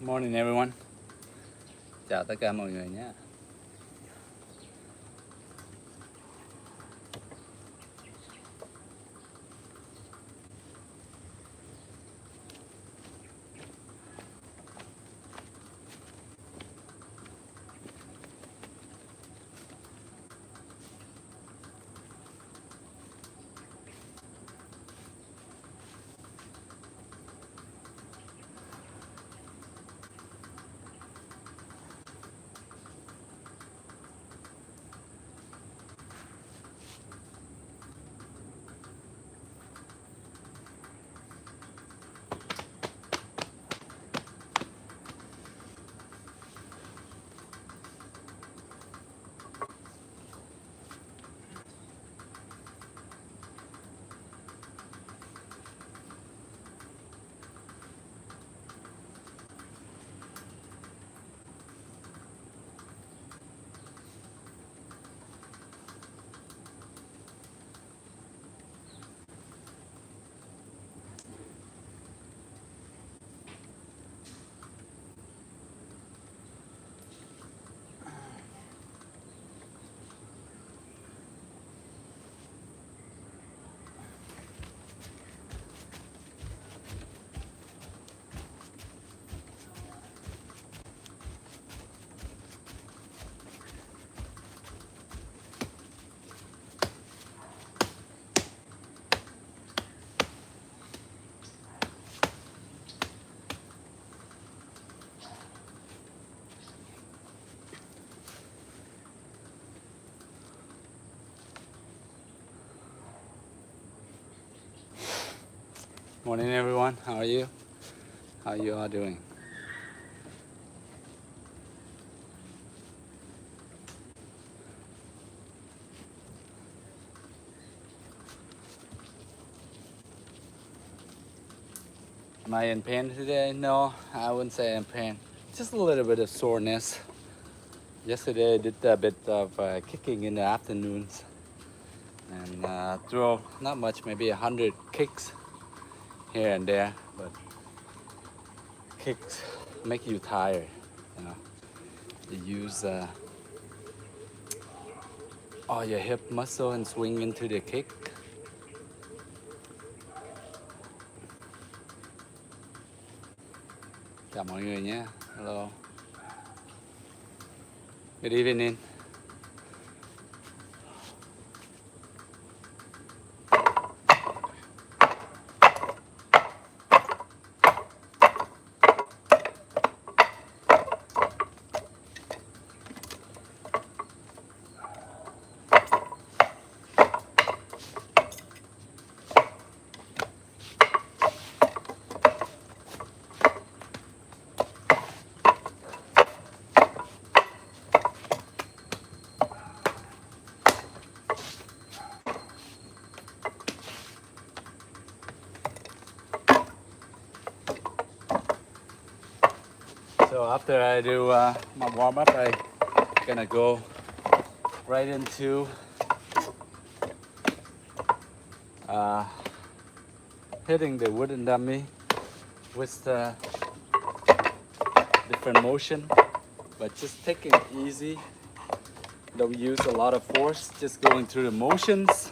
Morning everyone. Chào tất cả mọi người nhé. Morning everyone. How are you? How you all doing? Am I in pain today? No, I wouldn't say in pain. Just a little bit of soreness. Yesterday I did a bit of kicking in the afternoons and throw not much, maybe 100 kicks here and there, but kicks make you tired. You know, you use all your hip muscle and swing into the kick. Chào mọi người nhé. Hello. Good evening. So after I do my warm up, I'm gonna go right into hitting the wooden dummy with the different motion, but just taking it easy. Don't use a lot of force, just going through the motions.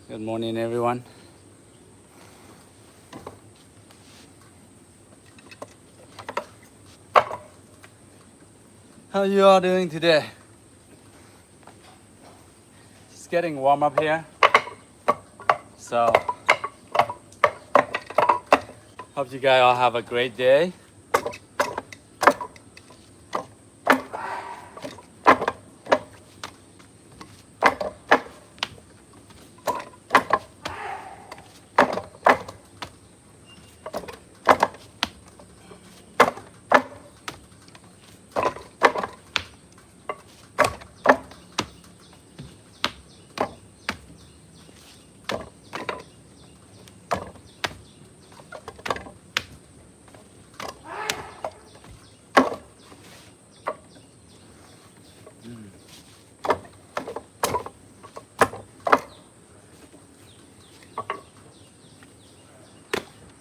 Good morning, everyone. How you all doing today? Just getting warm up here. So, hope you guys all have a great day.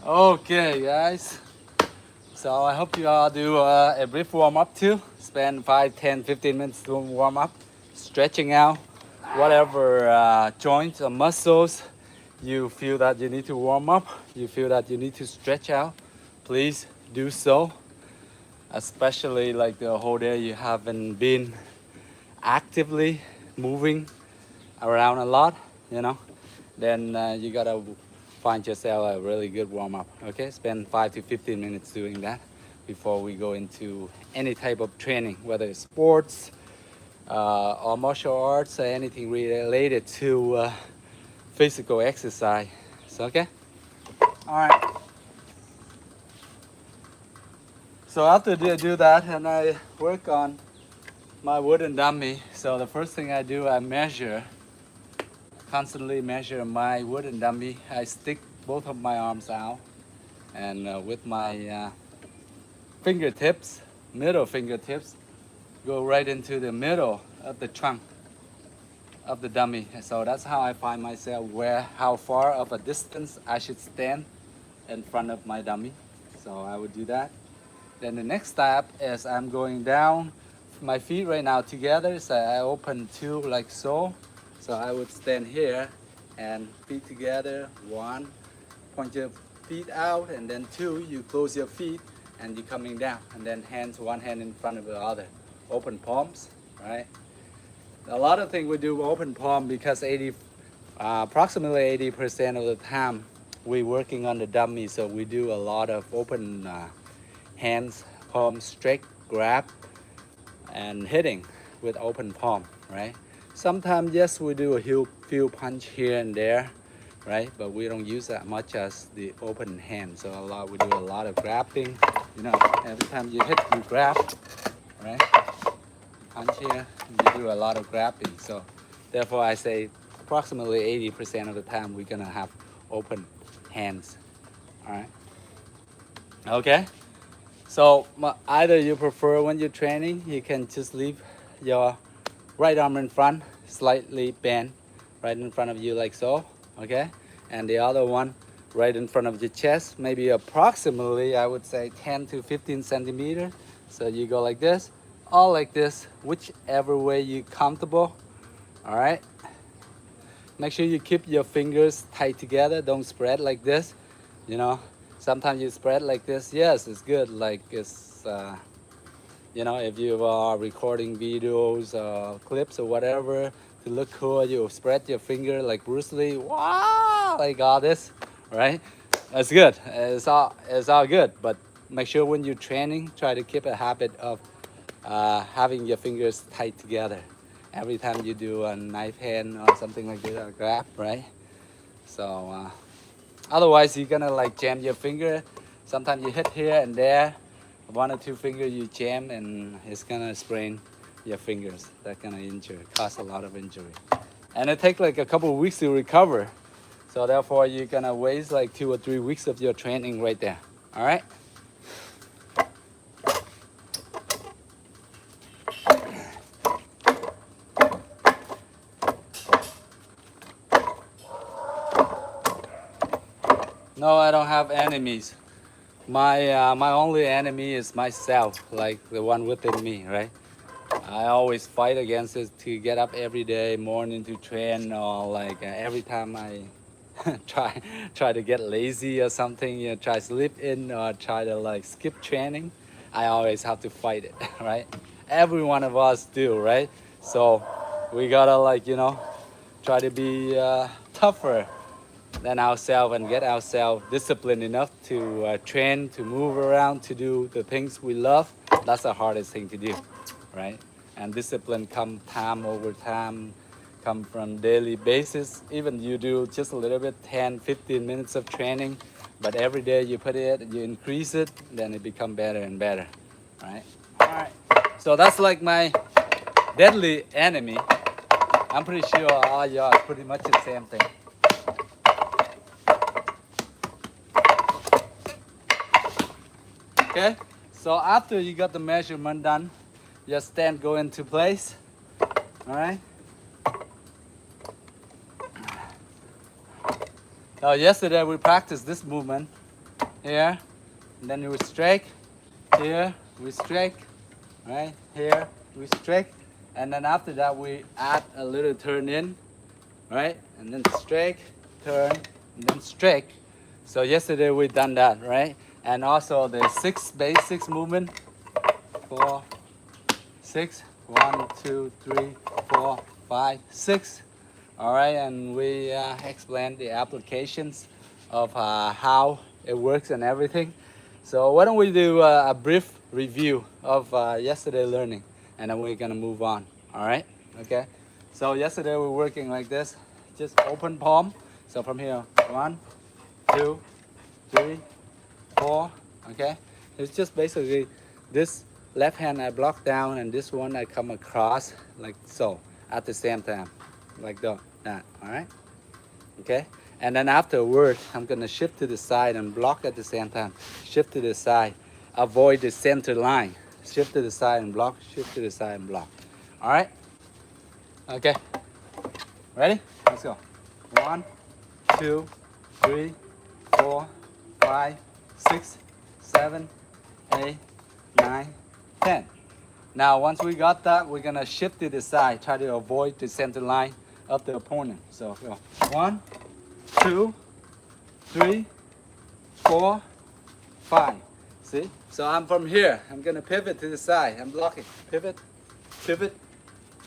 Okay, guys. So I hope you all do a brief warm up too. Spend 5, 10, 15 minutes doing warm up, stretching out whatever joints or muscles you feel that you need to warm up, you feel that you need to stretch out. Please do so. Especially like the whole day you haven't been actively moving around a lot, you know, then you gotta find yourself a really good warm up. Okay, spend 5 to 15 minutes doing that before we go into any type of training, whether it's sports or martial arts or anything related to physical exercise. So, okay, all right. So after I do that and I work on my wooden dummy, so the first thing I do, I constantly measure my wooden dummy. I stick both of my arms out and with my fingertips, middle fingertips, go right into the middle of the trunk of the dummy. So that's how I find myself how far of a distance I should stand in front of my dummy. So I would do that. Then the next step is I'm going down my feet right now together. So I open two like so. So I would stand here and feet together. One, point your feet out, and then two, you close your feet and you're coming down. And then one hand in front of the other. Open palms, right? A lot of things we do open palm because approximately 80% of the time we're working on the dummy. So we do a lot of open hands, palm straight, grab, and hitting with open palm, right? Sometimes, yes, we do a few punch here and there, right? But we don't use that much as the open hand. So we do a lot of grabbing. You know, every time you hit, you grab, right? Punch here, you do a lot of grabbing. So therefore, I say approximately 80% of the time we're gonna have open hands, all right? Okay. So either you prefer when you're training, you can just leave your right arm in front, slightly bent right in front of you like so, okay? And the other one right in front of your chest, maybe approximately, I would say 10 to 15 centimeters. So you go like this, or like this, whichever way you're comfortable, all right? Make sure you keep your fingers tight together, don't spread like this, you know? Sometimes you spread like this, yes, it's good, like it's, you know, if you are recording videos, clips or whatever, to look cool, you spread your finger like Bruce Lee, wow, like all this, right? That's good, it's all good, but make sure when you're training, try to keep a habit of having your fingers tight together. Every time you do a knife hand or something like this, or grab, right? So, otherwise, you're gonna like jam your finger. Sometimes you hit here and there. One or two fingers you jam and it's gonna sprain your fingers. That's gonna cause a lot of injury. And it takes like a couple of weeks to recover. So therefore, you're gonna waste like 2 or 3 weeks of your training right there. All right? No, I don't have enemies. My only enemy is myself, like the one within me, right? I always fight against it to get up every day morning to train, or like every time I try to get lazy or something, try sleep in or try to like skip training, I always have to fight it, right? Every one of us do, right? So we gotta like try to be tougher than ourselves and get ourselves disciplined enough to train, to move around, to do the things we love. That's the hardest thing to do, right? And discipline come time over time, come from daily basis. Even you do just a little bit, 10, 15 minutes of training, but every day you put it, you increase it, then it become better and better, right? All right. So that's like my deadly enemy. I'm pretty sure all y'all are pretty much the same thing. Okay, so after you got the measurement done, your stand go into place. All right. Now yesterday we practiced this movement here, and then we strike here, we strike, right here, we strike, and then after that we add a little turn in, right, and then strike, turn, and then strike. So yesterday we done that, right, and also the 6 basics movement, 4, 6, 1, 2, 3, 4, 5, 6. All right, and we explained the applications of how it works and everything. So why don't we do a brief review of yesterday learning, and then we're gonna move on. All right, okay. So yesterday we were working like this, just open palm. So from here, 1, 2, 3, 4. Okay, it's just basically this left hand I block down, and this one I come across like so at the same time, like that. All right, okay. And then afterward, I'm gonna shift to the side and block at the same time. Shift to the side, avoid the center line. Shift to the side and block. Shift to the side and block. All right. Okay. Ready? Let's go. 1, 2, 3, 4, 5, 6, 7, 8, 9, 10. Now, once we got that, we're gonna shift to the side. Try to avoid the center line of the opponent. So go 1, 2, 3, 4, 5. See? So I'm from here. I'm gonna pivot to the side. I'm blocking. Pivot, pivot,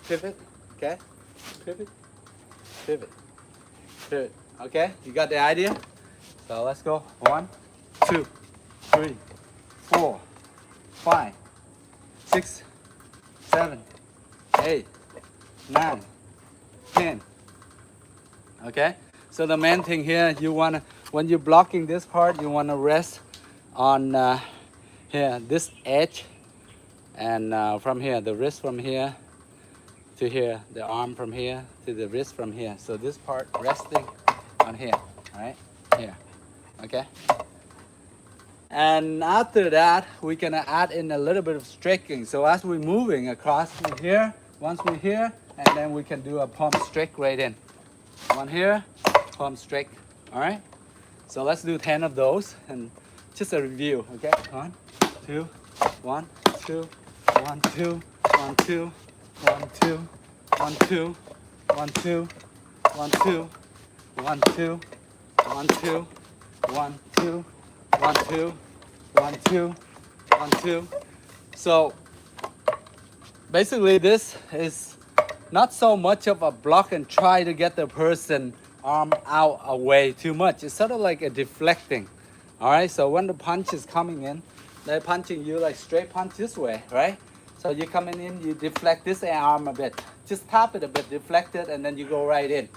pivot. Okay? Pivot, pivot, pivot. Okay? You got the idea? So let's go. 1, 2, 3, 4, 5, 6, 7, 8, 9, 10. Okay, so the main thing here, you wanna, when you're blocking this part, you wanna rest on here, this edge, and from here, the wrist from here to here, the arm from here to the wrist from here. So this part resting on here, right here. Okay. And after that, we're gonna add in a little bit of striking. So as we're moving across from here, once we're here, and then we can do a palm strike right in. One here, palm strike. All right. So let's do 10 of those, and just a review. Okay. 1, 2, 1, 2, 1, 2, 1, 2, 1, 2, 1, 2, 1, 2, 1, 2, 1, 2, 1, 2, 1, 2. 1, 2, 1, 2, 1, 2. So basically this is not so much of a block and try to get the person arm out away too much. It's sort of like a deflecting. All right, so when the punch is coming in, they're punching you like straight punch this way, right? So you're coming in, you deflect this arm a bit. Just tap it a bit, deflect it, and then you go right in,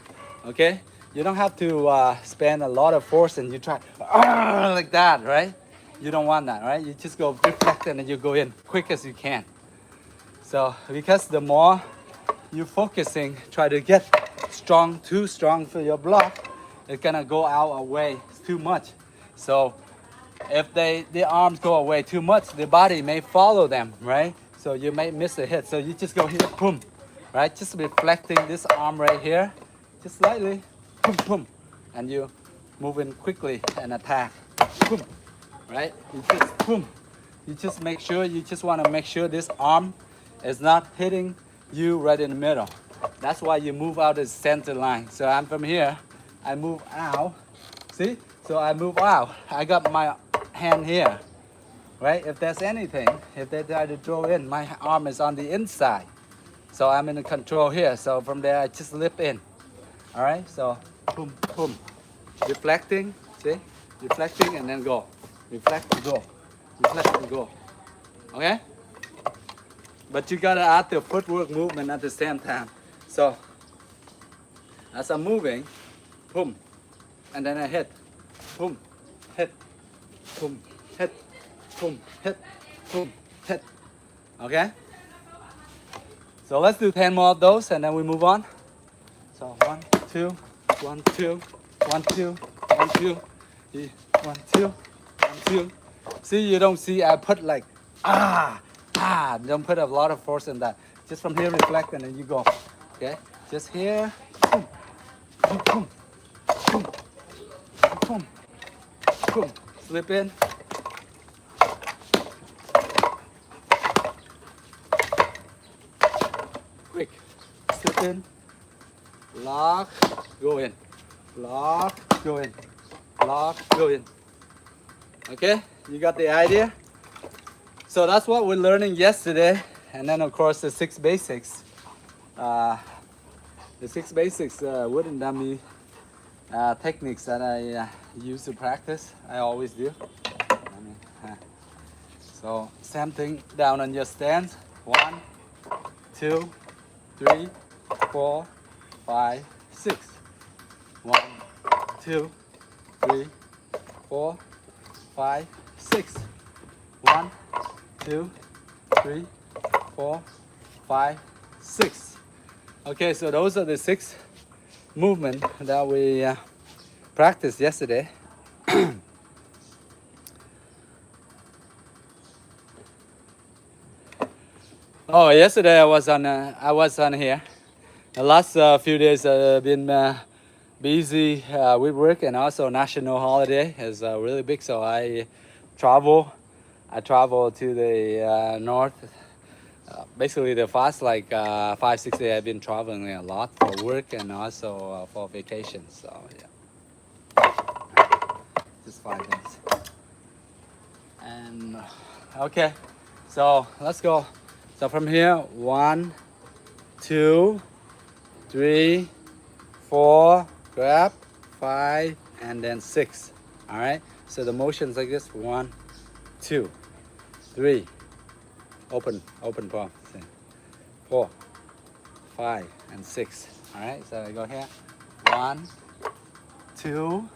okay? You don't have to spend a lot of force and you try like that, right? You don't want that, right? You just go deflect and then you go in quick as you can. So because the more you're focusing, try to get strong, too strong for your block, it's gonna go out away too much. So if the arms go away too much, the body may follow them, right? So you may miss a hit. So you just go here, boom, right? Just reflecting this arm right here, just slightly. Boom, boom, and you move in quickly and attack. Boom, right? You just boom. You just make sure. You just want to make sure this arm It's not hitting you right in the middle. That's why you move out the center line. So I'm from here, I move out. See? So I move out. I got my hand here, right? If there's anything, if they try to throw in, my arm is on the inside. So I'm in the control here. So from there, I just lift in. All right? So boom, boom. Reflecting, see? Reflecting and then go. Reflect and go. Reflect and go. Okay? But you gotta add the footwork movement at the same time. So as I'm moving, boom, and then I hit, boom, hit, boom, hit, boom, hit, boom, hit. Okay? So let's do 10 more of those and then we move on. So 1, 2, 1, 2, 1, 2, 1, 2, 1, 2, 1, 2. See, you don't see I put like don't put a lot of force in that. Just from here reflect and then you go. Okay? Just here. Boom, boom, boom, boom, boom. Slip in. Quick. Slip in. Lock, go in. Lock, go in. Lock, go in. Okay? You got the idea? So that's what we're learning yesterday. And then of course the 6 basics. The 6 basics wooden dummy techniques that I use to practice. I always do. So same thing down on your stance. 1, 2, 3, 4, 5, 6. 1, 2, 3, 4, 5, 6. 1, 2, 3, 4, 5, 6. Okay, so those are the 6 movements that we practiced yesterday. Oh, yesterday I was on here. The last few days I've been busy with work, and also national holiday is really big. So I travel to the north. Basically the past like 5-6 days I've been traveling a lot for work and also for vacation. So yeah, just 5 days. And okay, so let's go. So from here, 1, 2, 3, 4, grab, 5, and then 6. All right. So the motion's like this: 1, 2, 3. Open palm. 4, 5, and 6. All right. So I go here. 1, 2,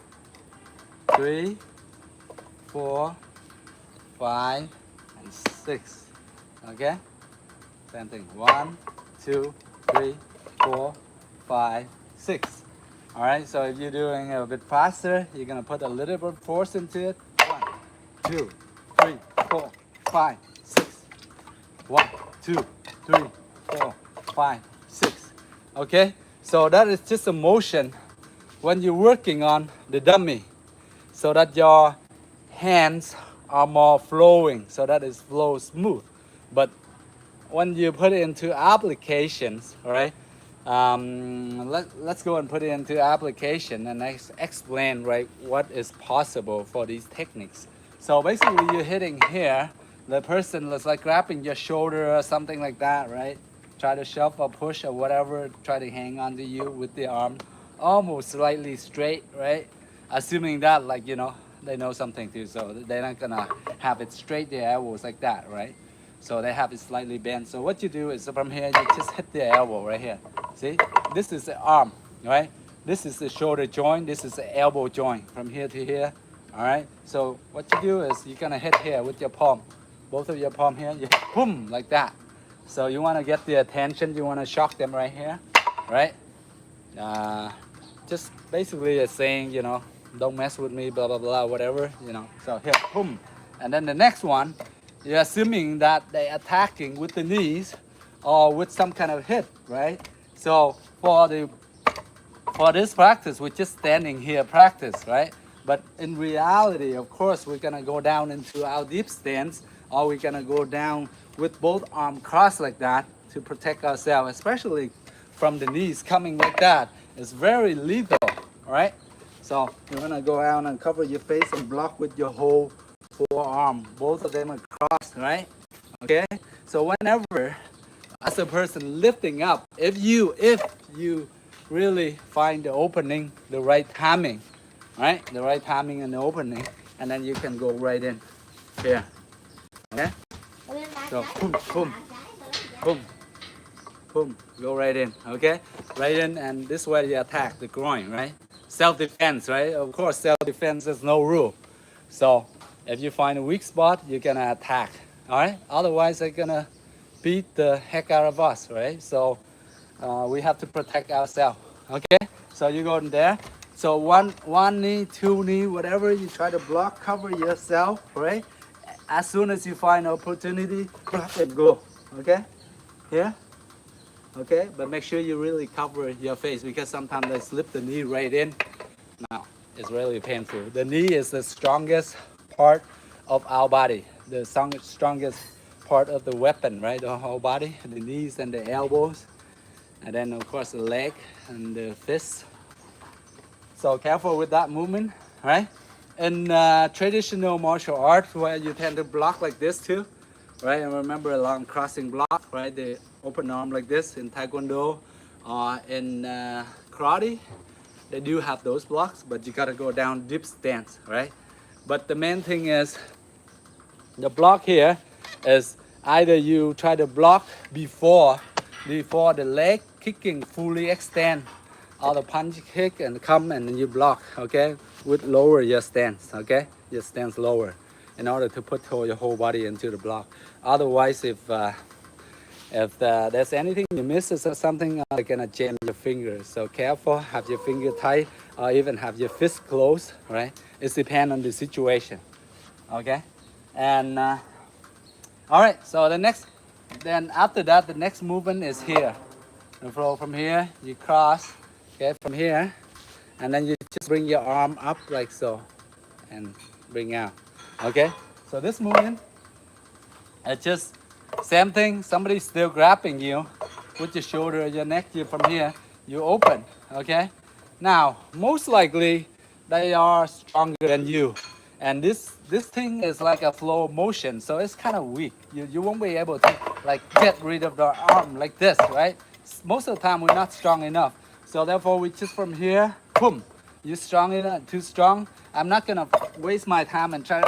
3, 4, 5, and 6. Okay. Same thing. 1, 2, 3, 4, 5, 6. All right. So if you're doing a bit faster, you're gonna put a little bit force into it. 1, 2, 3, 4, 5, 6. 1, 2, 3, 4, 5, 6. Okay. So that is just a motion when you're working on the dummy, so that your hands are more flowing, so that it flows smooth. But when you put it into applications, all right, let's go and put it into application and explain, right, what is possible for these techniques. So basically you're hitting here, the person is like grabbing your shoulder or something like that, right? Try to shove or push or whatever, try to hang onto you with the arm almost slightly straight, right? Assuming that, like, you know, they know something too, so they're not gonna have it straight, their elbows like that, right? So they have it slightly bent. So what you do is from here, you just hit the elbow right here. See, this is the arm, right? This is the shoulder joint, this is the elbow joint from here to here, all right? So what you do is you're gonna hit here with your palm, both of your palm here, you boom, like that. So you wanna get the attention, you wanna shock them right here, right? Just basically saying, you know, don't mess with me, blah, blah, blah, whatever, you know. So here, boom. And then the next one, you're assuming that they're attacking with the knees or with some kind of hip, right? So for this practice, we're just standing here practice, right? But in reality, of course, we're gonna go down into our deep stance, or we're gonna go down with both arms crossed like that to protect ourselves, especially from the knees coming like that. It's very lethal, all right? So you're gonna go out and cover your face and block with your whole forearm. Both of them are crossed, right? Okay? So whenever, as a person lifting up, if you really find the opening, the right timing, right? The right timing and the opening, and then you can go right in here. Okay? So boom, boom, boom, boom, go right in, okay? Right in, and this way you attack the groin, right? Self-defense, right? Of course, self-defense is no rule. So if you find a weak spot, you're gonna attack, all right? Otherwise, they're gonna beat the heck out of us, right? So we have to protect ourselves, okay? So you go in there. So one knee, two knee, whatever, you try to block, cover yourself, right? As soon as you find opportunity, block and go, okay? Here, okay? But make sure you really cover your face because sometimes they slip the knee right in. Now, it's really painful. The knee is the strongest part of our body, the strongest part of the weapon, right? The whole body, the knees and the elbows, and then of course the leg and the fists. So careful with that movement, right? In traditional martial arts, where you tend to block like this too, right? And remember a long crossing block, right? The open arm like this in Taekwondo, in karate, they do have those blocks, but you gotta go down deep stance, right? But the main thing is, the block here is either you try to block before the leg kicking fully extend, or the punch kick and come and then you block, okay? With lower your stance, okay? Your stance lower in order to put your whole body into the block. Otherwise, if there's anything you miss or something, they're gonna jam your fingers. So careful, have your finger tight, or even have your fist closed, right? It depends on the situation, okay? And all right, so then after that, the next movement is here. And from here, you cross, okay, from here, and then you just bring your arm up like so, and bring out, okay? So this movement, it's just same thing. Somebody's still grabbing you with your shoulder, your neck. You from here, you open, okay? Now, most likely, they are stronger than you, and this thing is like a flow of motion, so it's kind of weak. You won't be able to like get rid of the arm like this, right? Most of the time, we're not strong enough. So therefore, we just from here, boom. You're strong enough, too strong. I'm not gonna waste my time and try.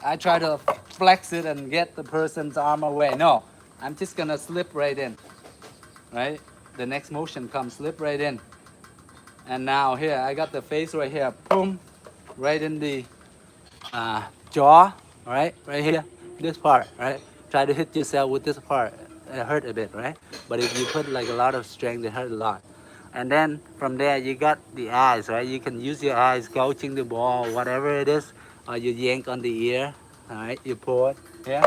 I try to flex it and get the person's arm away. No, I'm just gonna slip right in, right? The next motion comes, slip right in. And now here, I got the face right here, boom, right in the jaw, right here, this part, right? Try to hit yourself with this part. It hurt a bit, right? But if you put like a lot of strength, it hurt a lot. And then from there, you got the eyes, right? You can use your eyes, coaching the ball, whatever it is, or you yank on the ear, all right? You pull it here,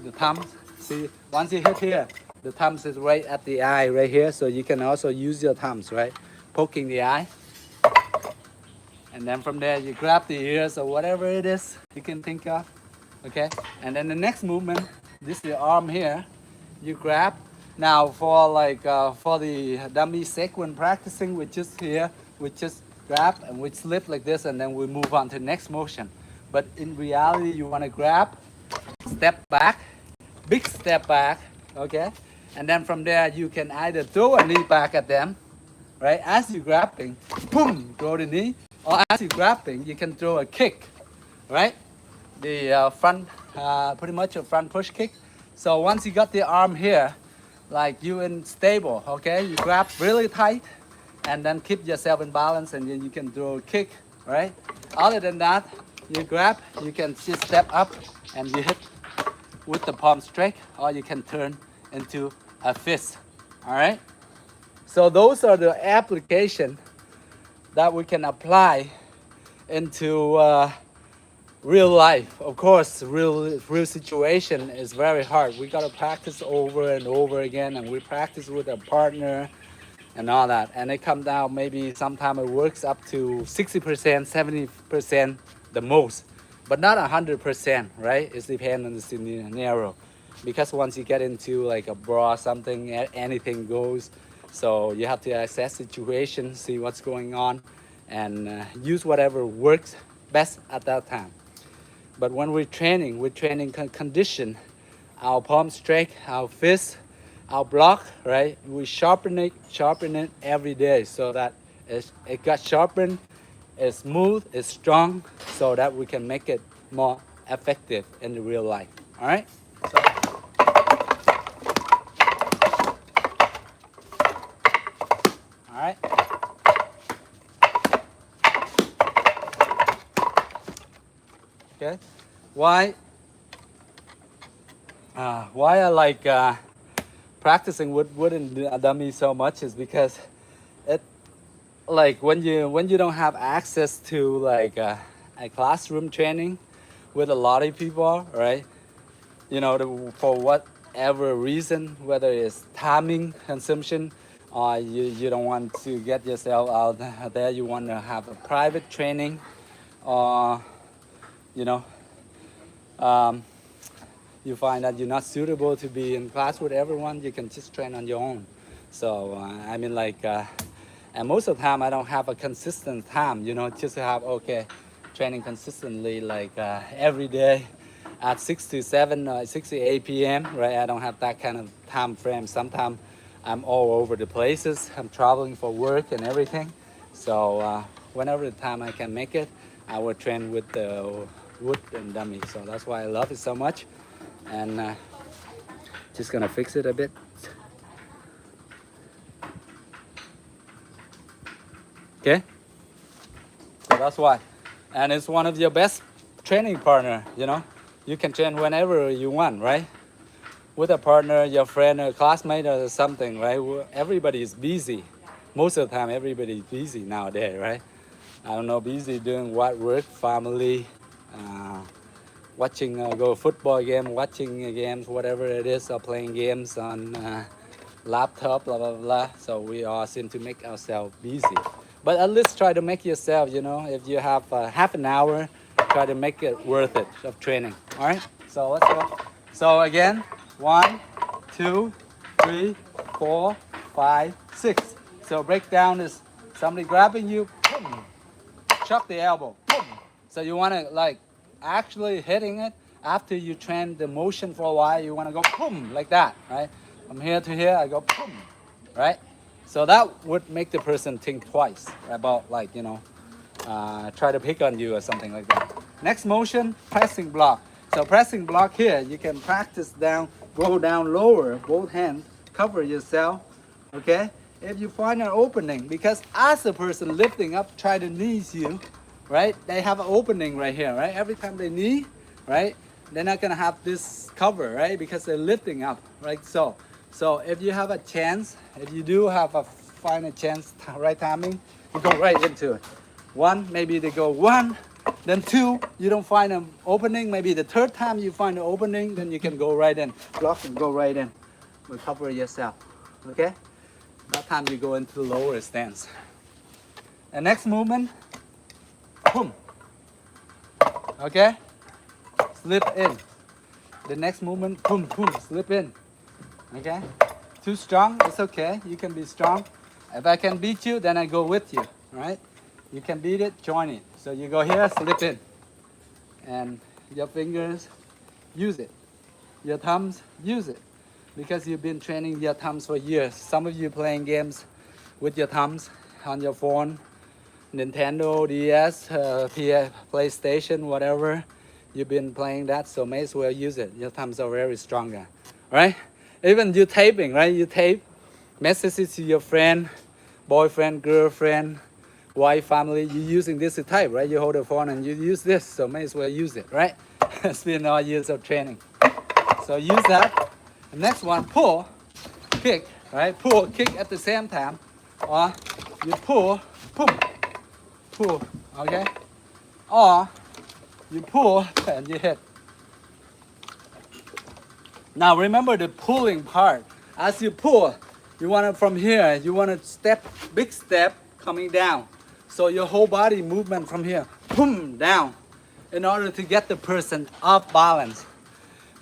the thumbs. See, once you hit here, the thumbs is right at the eye right here, so you can also use your thumbs, right? Poking the eye. And then from there, you grab the ears or whatever it is you can think of, okay? And then the next movement, this is the arm here, you grab. Now for like, for the dummy sake when practicing, we just here, we just grab and we slip like this and then we move on to the next motion. But in reality, you wanna grab, step back, big step back, okay? And then from there, you can either throw a knee back at them, right? As you're grabbing, boom, throw the knee. Or as you're grabbing, you can throw a kick, right? The front, pretty much a front push kick. So once you got the arm here, like you in stable, okay? You grab really tight and then keep yourself in balance and then you can throw a kick, right? Other than that, you grab, you can just step up and you hit with the palm straight, or you can turn into a fist, all right? So those are the application that we can apply into real life. Of course, real situation is very hard. We gotta practice over and over again, and we practice with a partner and all that. And it comes down, maybe sometimes it works up to 60%, 70% the most, but not 100%, right? It depends on the scenario. because once you get into like a bra or something, anything goes. So you have to assess situation, see what's going on, and use whatever works best at that time. But when we're training condition, our palm strength, our fist, our block, right? We sharpen it every day so that it got sharpened, it's smooth, it's strong, so that we can make it more effective in the real life. All right. So, all right. Okay. Why? Why I like practicing with wooden dummy so much is because it, like when you don't have access to like a classroom training with a lot of people, right? You know, for whatever reason, whether it's timing consumption, or you don't want to get yourself out there, you want to have a private training, or you know, um, you find that you're not suitable to be in class with everyone, you can just train on your own. So I mean, like, and most of the time I don't have a consistent time, you know, just to have okay, training consistently like every day at 6 to 7, 6 to 8 p.m. Right? I don't have that kind of time frame. Sometimes I'm all over the places. I'm traveling for work and everything. So whenever the time I can make it, I will train with the wood and dummy. So that's why I love it so much. And just gonna fix it a bit. Okay. So that's why. And it's one of your best training partner, you know. You can train whenever you want, right? With a partner, your friend, or classmate, or something, right? Everybody is busy. Most of the time, everybody is busy nowadays, right? I don't know, busy doing what, work, family, uh, watching go football game, watching games, whatever it is, or playing games on laptop, blah blah blah. So we all seem to make ourselves busy. But at least try to make yourself, you know, if you have half an hour, try to make it worth it of training. All right. So let's go. So again, 1, 2, 3, 4, 5, 6. So breakdown is somebody grabbing you, boom, chuck the elbow, boom. So you want to like actually hitting it after you train the motion for a while. You want to go boom like that, right? From here to here, I go boom, right? So that would make the person think twice about like, you know, try to pick on you or something like that. Next motion, pressing block. So pressing block here, you can practice down, go down lower, both hands, cover yourself, okay? If you find an opening, because as a person lifting up, try to knees you, right? They have an opening right here, right? Every time they knee, right? They're not gonna have this cover, right? Because they're lifting up, right? So if you have a chance, if you do have find a chance, right timing, you go right into it. One, maybe they go 1, then 2, you don't find an opening. Maybe the third time you find an opening, then you can go right in. Block and go right in. Recover yourself, okay? That time you go into the lower stance. And next movement, boom. Okay? Slip in. The next movement, boom, boom, slip in. Okay? Too strong, it's okay. You can be strong. If I can beat you, then I go with you, right? You can beat it, join it. So you go here, slip in. And your fingers, use it. Your thumbs, use it. Because you've been training your thumbs for years. Some of you playing games with your thumbs on your phone, Nintendo, DS, PlayStation, whatever. You've been playing that, so may as well use it. Your thumbs are very stronger, right? Even you taping, right? You tape messages to your friend, boyfriend, girlfriend, wife, family. You're using this to type, right? You hold the phone and you use this, so may as well use it, right? It's been all years of training. So use that. The next one, pull, kick, right? Pull, kick at the same time. Or you pull, boom, pull, okay? Or you pull and you hit. Now remember the pulling part. As you pull, you want to from here, you want to step, big step coming down. So your whole body movement from here, boom, down, in order to get the person off balance.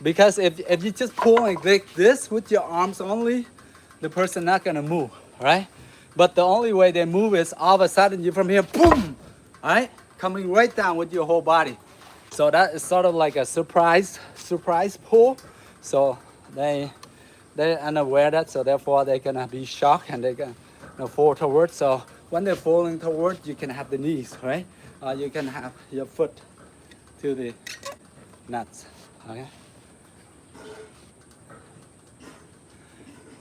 Because if you just pull like this with your arms only, the person not gonna move, right? But the only way they move is all of a sudden you from here, boom, right? Coming right down with your whole body. So that is sort of like a surprise pull. So they're unaware of that, so therefore they're gonna be shocked and they're gonna fall towards. So when they're falling towards, you can have the knees, right? You can have your foot to the nuts, okay?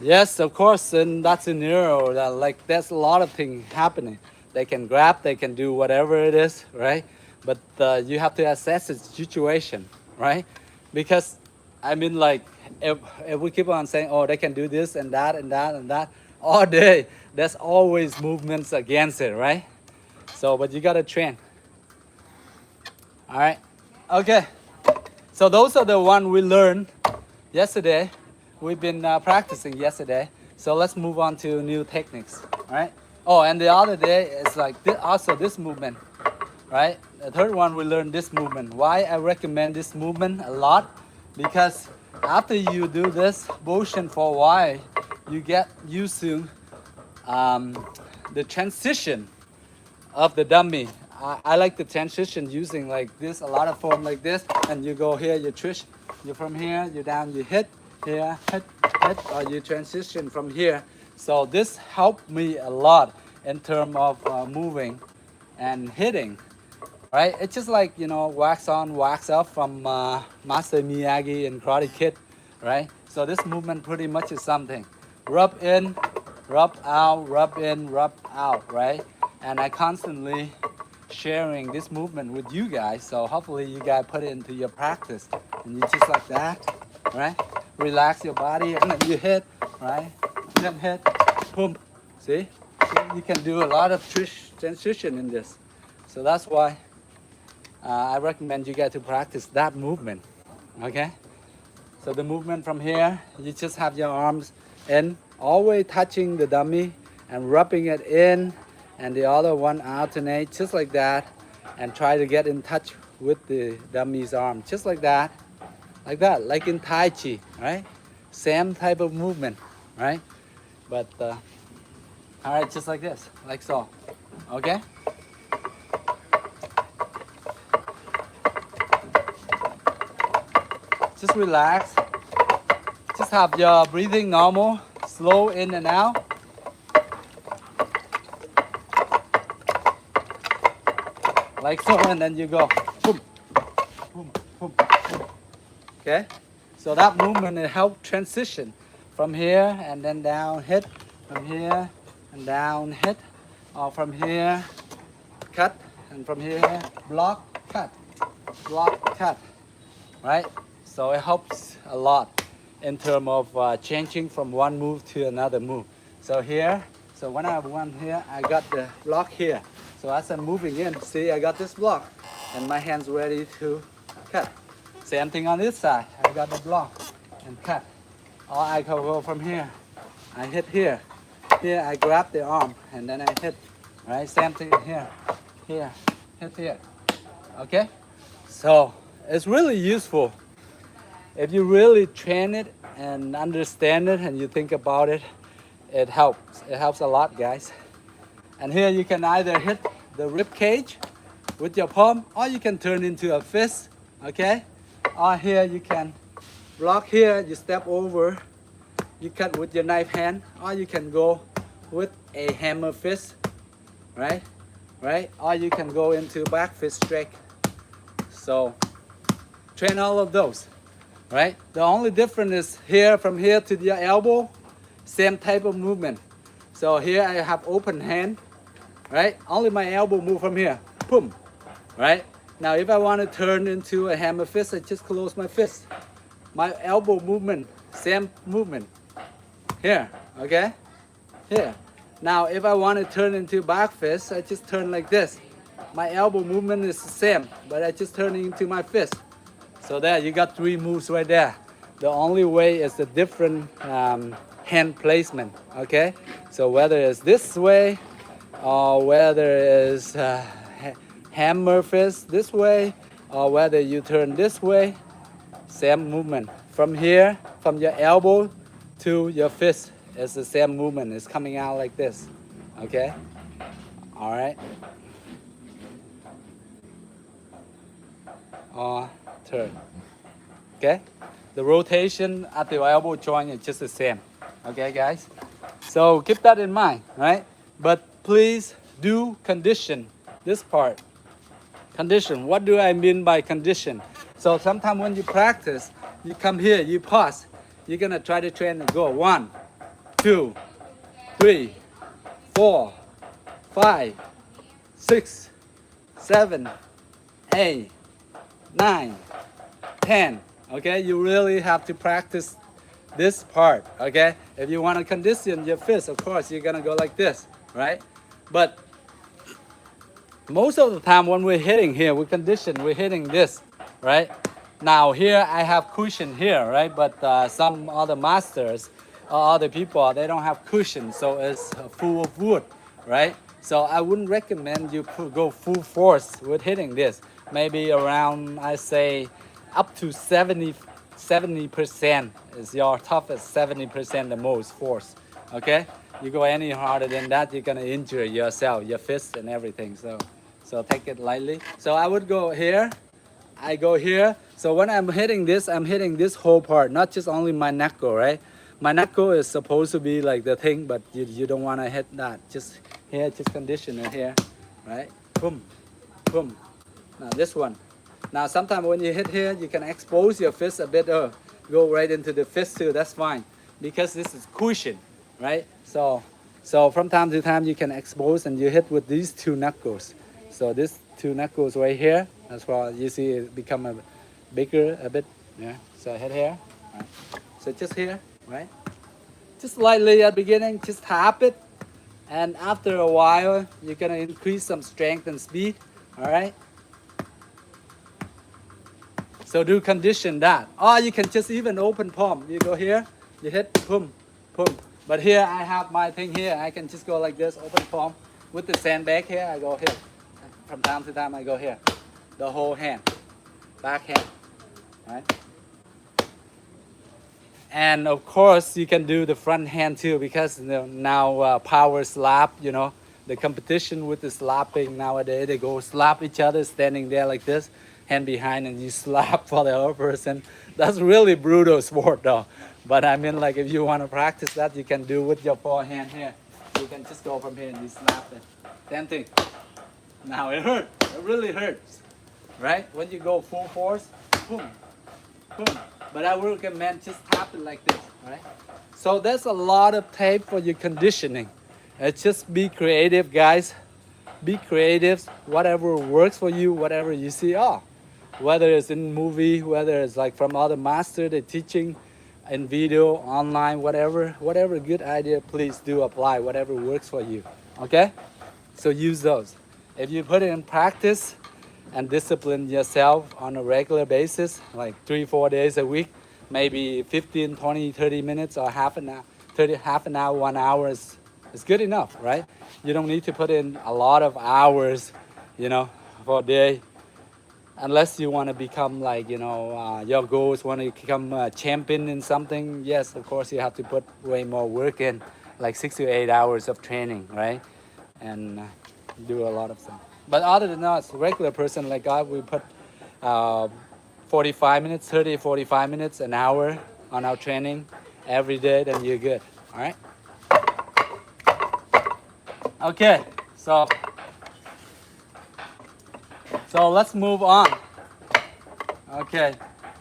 Yes, of course, and that's in neuro. Like there's a lot of things happening. They can grab, they can do whatever it is, right? But you have to assess the situation, right? Because I mean, like if we keep on saying, oh, they can do this and that and that and that all day, there's always movements against it, right? So, but you gotta train. All right, okay. So those are the one we learned yesterday. We've been practicing yesterday. So let's move on to new techniques, right? Oh, and the other day is like also this movement, right? The third one we learned this movement. Why I recommend this movement a lot? Because after you do this motion for a while, you get used to the transition of the dummy. I like the transition using like this, a lot of form like this, and you go here, you twist, you from here, you down, you hit, here, hit, or you transition from here. So this helped me a lot in terms of moving and hitting, right? It's just like, you know, wax on, wax off from Master Miyagi and Karate Kid, right? So this movement pretty much is something. Rub in, rub out, rub in, rub out, right? And I constantly sharing this movement with you guys, so hopefully you guys put it into your practice. And you just like that, right? Relax your body and then you hit, right? Then hit, boom. See? You can do a lot of transition in this. So that's why I recommend you guys to practice that movement, okay? So the movement from here, you just have your arms in, always touching the dummy and rubbing it in, and the other one alternate just like that, and try to get in touch with the dummy's arm, just like that, like in Tai Chi, right? Same type of movement, right? But all right, just like this, like so, okay? Just relax. Just have your breathing normal, slow in and out. Like so, and then you go boom, boom, boom, boom. Okay? So that movement it helps transition from here and then down, hit, from here and down, hit, or from here, cut, and from here, block, cut, right? So it helps a lot in terms of changing from one move to another move. So here, so when I have one here, I got the block here. So as I'm moving in, see, I got this block and my hand's ready to cut. Same thing on this side. I got the block and cut. Or I can go from here. I hit here. Here I grab the arm and then I hit. Right? Same thing here. Here. Hit here. Okay? So it's really useful. If you really train it and understand it and you think about it, it helps. It helps a lot, guys. And here you can either hit the rib cage with your palm, or you can turn into a fist, okay? Or here you can block here, you step over, you cut with your knife hand, or you can go with a hammer fist, right? Right? Or you can go into back fist strike. So train all of those, right? The only difference is here, from here to your elbow, same type of movement. So here I have open hand, right? Only my elbow move from here, boom, right? Now if I want to turn into a hammer fist, I just close my fist. My elbow movement, same movement, here, okay? Here. Now if I want to turn into back fist, I just turn like this. My elbow movement is the same, but I just turn it into my fist. So there, you got 3 moves right there. The only way is the different hand placement, okay? So whether it's this way, or whether it's hammer fist this way, or whether you turn this way, same movement. From here, from your elbow to your fist, it's the same movement. It's coming out like this. Okay? All right. Turn. Okay? The rotation at the elbow joint is just the same. Okay, guys? So keep that in mind, right? But please do condition this part. Condition. What do I mean by condition? So sometimes when you practice, you come here, you pause. You're gonna try to train and go 1, 2, 3, 4, 5, 6, 7, 8, 9, 10. Okay, you really have to practice this part. Okay, if you want to condition your fist, of course you're gonna go like this, right? But most of the time when we're hitting here, we're hitting this, right? Now here I have cushion here, right? But some other masters or other people, they don't have cushion, so it's full of wood, right? So I wouldn't recommend you go full force with hitting this. Maybe around, I say, up to 70% is your toughest, 70% the most force, okay? You go any harder than that, you're gonna injure yourself, your fist and everything. So take it lightly. So I would go here, I go here. So when I'm hitting this whole part, not just only my knuckle, right? My knuckle is supposed to be like the thing, but you don't wanna hit that. Just here, just condition it here, right? Boom, boom. Now this one. Now sometimes when you hit here, you can expose your fist a bit, go right into the fist too, that's fine. Because this is cushion, right? So from time to time you can expose and you hit with these two knuckles. So these two knuckles right here, that's why you see it become a bigger a bit, yeah. So hit here, right? So just here, right? Just lightly at the beginning, just tap it. And after a while, you're gonna increase some strength and speed, all right? So do condition that. Or you can just even open palm. You go here, you hit, boom, boom. But here I have my thing here. I can just go like this, open palm. With the sandbag here, I go here. From time to time, I go here. The whole hand, back hand, right? And of course, you can do the front hand too, because now power slap, the competition with the slapping nowadays, they go slap each other standing there like this, hand behind, and you slap for the other person. That's really brutal sport though. But I mean, like if you want to practice that, you can do with your forehand here. You can just go from here and you slap it. Same thing. Now it hurts. It really hurts, right? When you go full force, boom, boom. But I would recommend just tap it like this, right? So there's a lot of tape for your conditioning. Just be creative, guys. Be creative. Whatever works for you, whatever you see. Whether it's in movie, whether it's like from other master, they're teaching in video, online, whatever good idea, please do apply. Whatever works for you. Okay? So use those. If you put it in practice and discipline yourself on a regular basis, like 3-4 days a week, maybe 15, 20, 30 minutes or half an hour, 1 hour is good enough, right? You don't need to put in a lot of hours, for a day. Unless you want to become like, your goals want to become a champion in something. Yes, of course, you have to put way more work in, like 6 to 8 hours of training, right? And do a lot of things. But other than that, a regular person like I, we put 45 minutes, 30, 45 minutes, an hour on our training every day, then you're good, all right? Okay, so let's move on. Okay,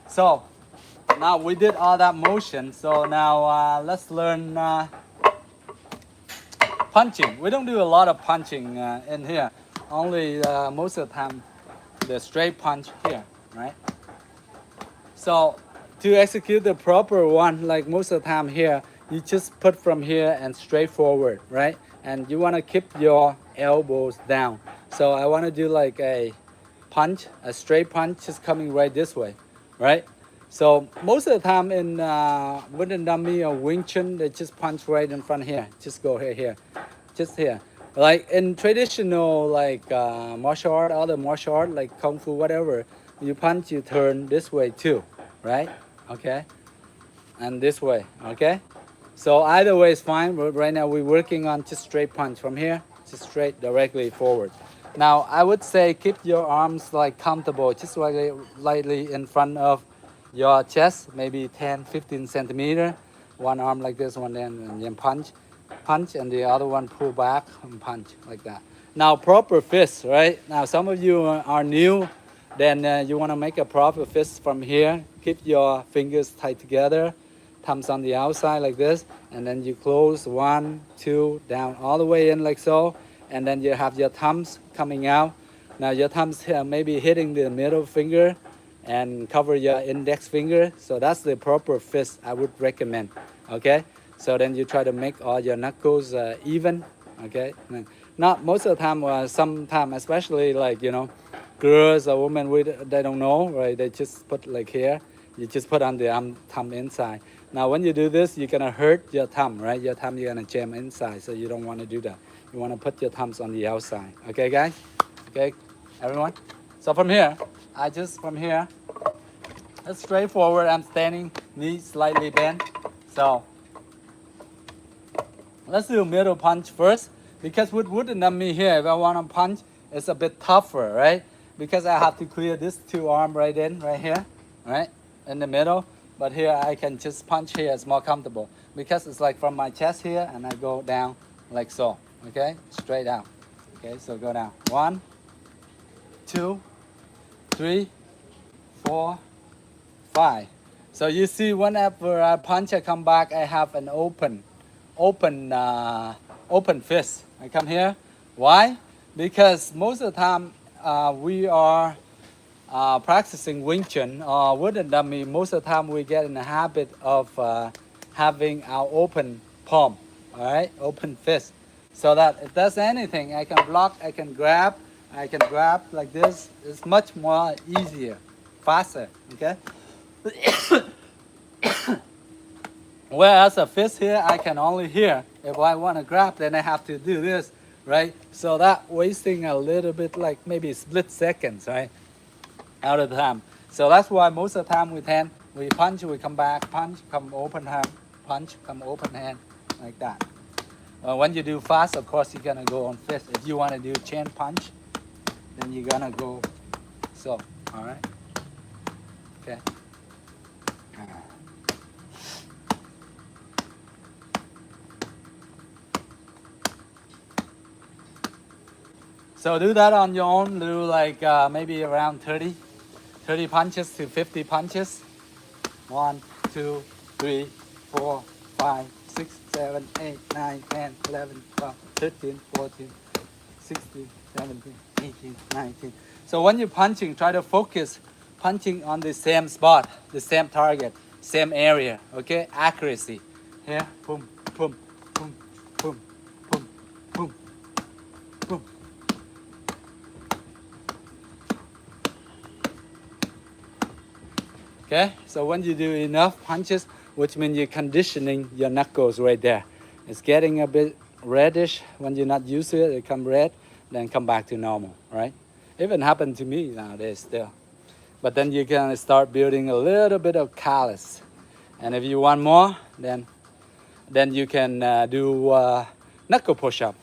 so now we did all that motion, so now let's learn punching. We don't do a lot of punching in here. Only most of the time the straight punch here, right? So to execute the proper one, like most of the time here, you just put from here and straight forward, right? And you want to keep your elbows down. So I want to do like a punch, a straight punch, just coming right this way, right? So most of the time in wooden dummy or Wing Chun, they just punch right in front here. Just go here, just here. Like in traditional like martial art, other martial art like Kung Fu, whatever, you punch, you turn this way too, right? Okay, and this way, okay? So either way is fine, but right now we're working on just straight punch from here, just straight directly forward. Now I would say keep your arms like comfortable, just lightly in front of your chest, maybe 10, 15 centimeter. One arm like this, one and then punch, and the other one pull back and punch like that. Now proper fist, right? Now some of you are new, then you want to make a proper fist from here. Keep your fingers tight together, thumbs on the outside like this, and then you close one, two, down all the way in like so, and then you have your thumbs coming out. Now your thumbs maybe hitting the middle finger and cover your index finger. So that's the proper fist I would recommend. Okay, so then you try to make all your knuckles even. Okay, not most of the time, sometimes especially like girls or women they don't know, right? They just put like here, you just put on the thumb inside. Now when you do this, you're gonna hurt your thumb, right? Your thumb you're gonna jam inside, so you don't want to do that. You want to put your thumbs on the outside. Okay, guys? Okay, everyone? So from here, from here, it's straightforward. I'm standing, knees slightly bent. So let's do middle punch first, because with wooden dummy here, if I want to punch, it's a bit tougher, right? Because I have to clear this two arm right here, right? In the middle. But here I can just punch here, it's more comfortable. Because it's like from my chest here, and I go down like so, okay? Straight out. Okay, so go down. 1, 2, 3, 4, 5. So you see whenever I punch, I come back, I have an open fist. I come here. Why? Because most of the time we are practicing Wing Chun or wooden dummy. Most of the time we get in the habit of having our open palm, all right, open fist, so that if there's anything, I can block, I can grab like this. It's much more easier, faster, okay? Whereas a fist here, I can only hear. If I want to grab, then I have to do this, right? So that wasting a little bit, like maybe split seconds, right? Out of the time. So that's why most of the time we punch, we come back, punch, come open hand, punch, come open hand, like that. When you do fast, of course, you're gonna go on fist. If you want to do chain punch, then you're gonna go so, all right? Okay. So do that on your own. Do like maybe around 30 punches to 50 punches. 1, 2, 3, 4, 5, 6, 7, 8, 9, 10, 11, 12, 13, 14, 16, 17, 18, 19. So when you're punching, try to focus punching on the same spot, the same target, same area, okay? Accuracy. Here, boom, boom, boom, boom, boom, boom, boom. Okay, so when you do enough punches, which means you're conditioning your knuckles right there. It's getting a bit reddish. When you're not used to it, it come red, then come back to normal, right? Even happened to me nowadays still. But then you can start building a little bit of callus. And if you want more, then you can do knuckle push-up.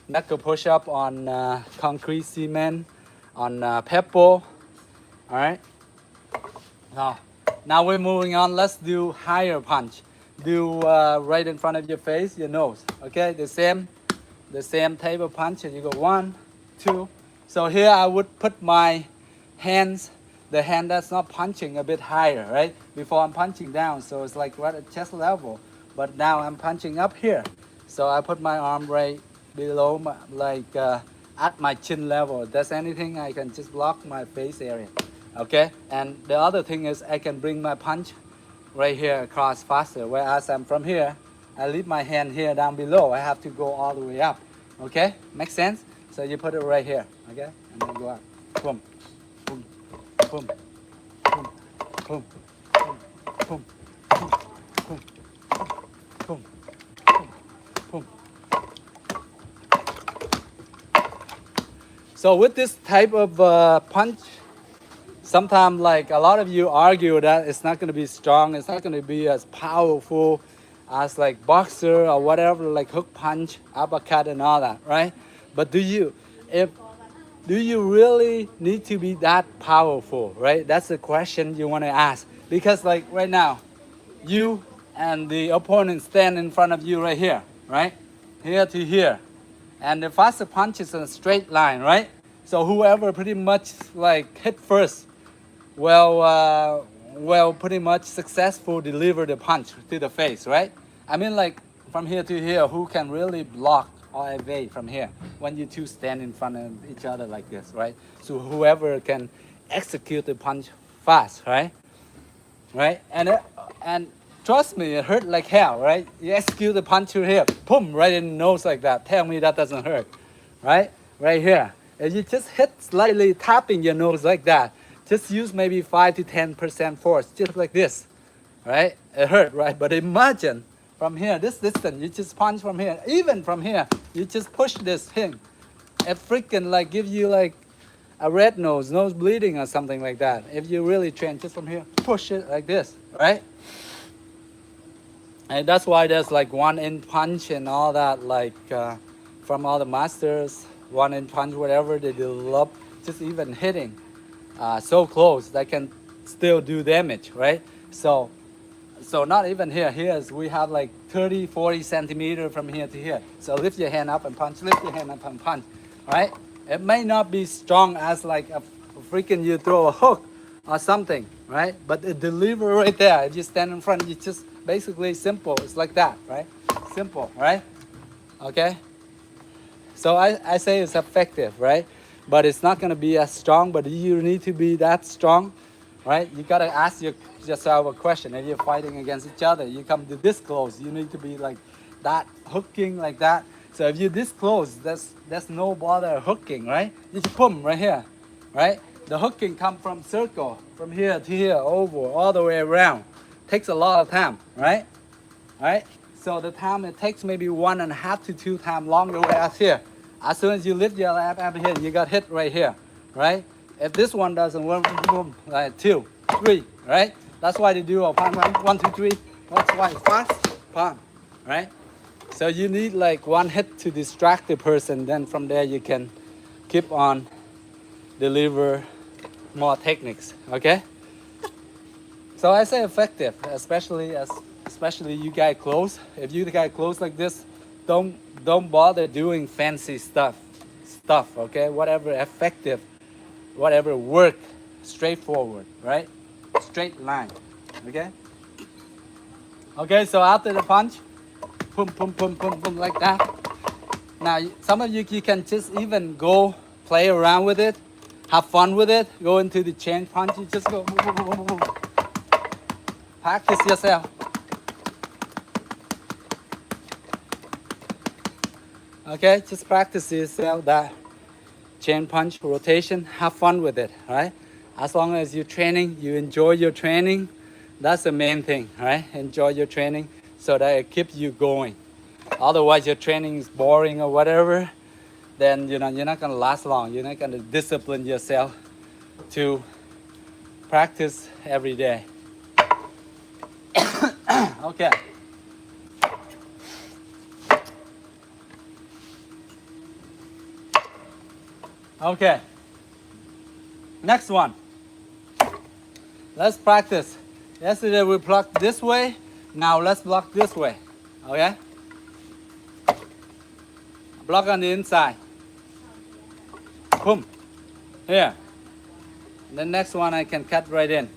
Knuckle push-up on concrete cement, on pebble, all right? Now we're moving on. Let's do higher punch. Do right in front of your face, your nose. Okay, the same table punch, and you go 1, 2. So here I would put my hands, the hand that's not punching, a bit higher, right? Before I'm punching down, so it's like right at chest level. But now I'm punching up here, so I put my arm right below, at my chin level. If there's anything, I can just block my face area. Okay, and the other thing is I can bring my punch right here across faster. Whereas I'm from here, I leave my hand here down below. I have to go all the way up. Okay, makes sense? So you put it right here, okay, and then go up. Boom, boom, boom, boom, boom, boom, boom, boom, boom, boom, boom. So with this type of punch sometimes like a lot of you argue that it's not going to be strong, it's not going to be as powerful as like boxer or whatever, like hook punch, uppercut and all that, right? But if do you really need to be that powerful, right? That's the question you want to ask. Because like right now, you and the opponent stand in front of you right here, right? Here to here. And the faster punch is in a straight line, right? So whoever pretty much like hit first will pretty much successful deliver the punch to the face, right? I mean like from here to here, who can really block or evade from here when you two stand in front of each other like this, right? So whoever can execute the punch fast, right? Right? And trust me, it hurt like hell, right? You execute the punch to here, boom, right in the nose like that. Tell me that doesn't hurt, right? Right here. If you just hit slightly tapping your nose like that, just use maybe 5 to 10% force, just like this, right? It hurt, right? But imagine from here, this distance, you just punch from here. Even from here, you just push this thing. It freaking like give you like a red nose bleeding or something like that. If you really train just from here, push it like this, right? And that's why there's like one-in punch and all that, like from all the masters, one-in punch, whatever they develop, just even hitting so close that can still do damage, right? So not even here. Here is we have like 30, 40 centimeter from here to here. So lift your hand up and punch, lift your hand up and punch, right? It may not be strong as like a freaking you throw a hook or something, right? But it deliver right there. If you stand in front, you just basically simple. It's like that, right? Simple, right? Okay? So I say it's effective, right? But it's not gonna be as strong, but you need to be that strong, right? You gotta ask yourself a question. If you're fighting against each other, you come to this close, you need to be like that, hooking like that. So if you're this close, there's no bother hooking, right? You just boom right here, right? The hooking come from circle, from here to here, over, all the way around. Takes a lot of time, right? Right? So the time it takes maybe 1.5 to 2 times longer as here. As soon as you lift your lap up here, you got hit right here, right? If this one doesn't work, boom, like 2, 3, right? That's why they do a Phan, 1, 2, 3. That's why it's fast, Phan, right? So you need like one hit to distract the person. Then from there you can keep on deliver more techniques, okay? So I say effective, especially you guys close. If you guys close like this, don't bother doing fancy stuff, okay? Whatever effective, whatever work, straightforward, right? Straight line, okay? Okay, so after the punch, boom, boom, boom, boom, boom, like that. Now, some of you can just even go play around with it, have fun with it, go into the chain punch, you just go, boom, boom, boom, boom, boom. Practice yourself. Okay, just practice yourself that chain punch rotation, have fun with it, right? As long as you're training, you enjoy your training, that's the main thing, right? Enjoy your training so that it keeps you going. Otherwise, your training is boring or whatever, then you're not gonna last long. You're not gonna discipline yourself to practice every day. Okay. Okay. Next one. Let's practice. Yesterday we blocked this way. Now let's block this way. Okay? Block on the inside. Boom. Here. The next one I can cut right in.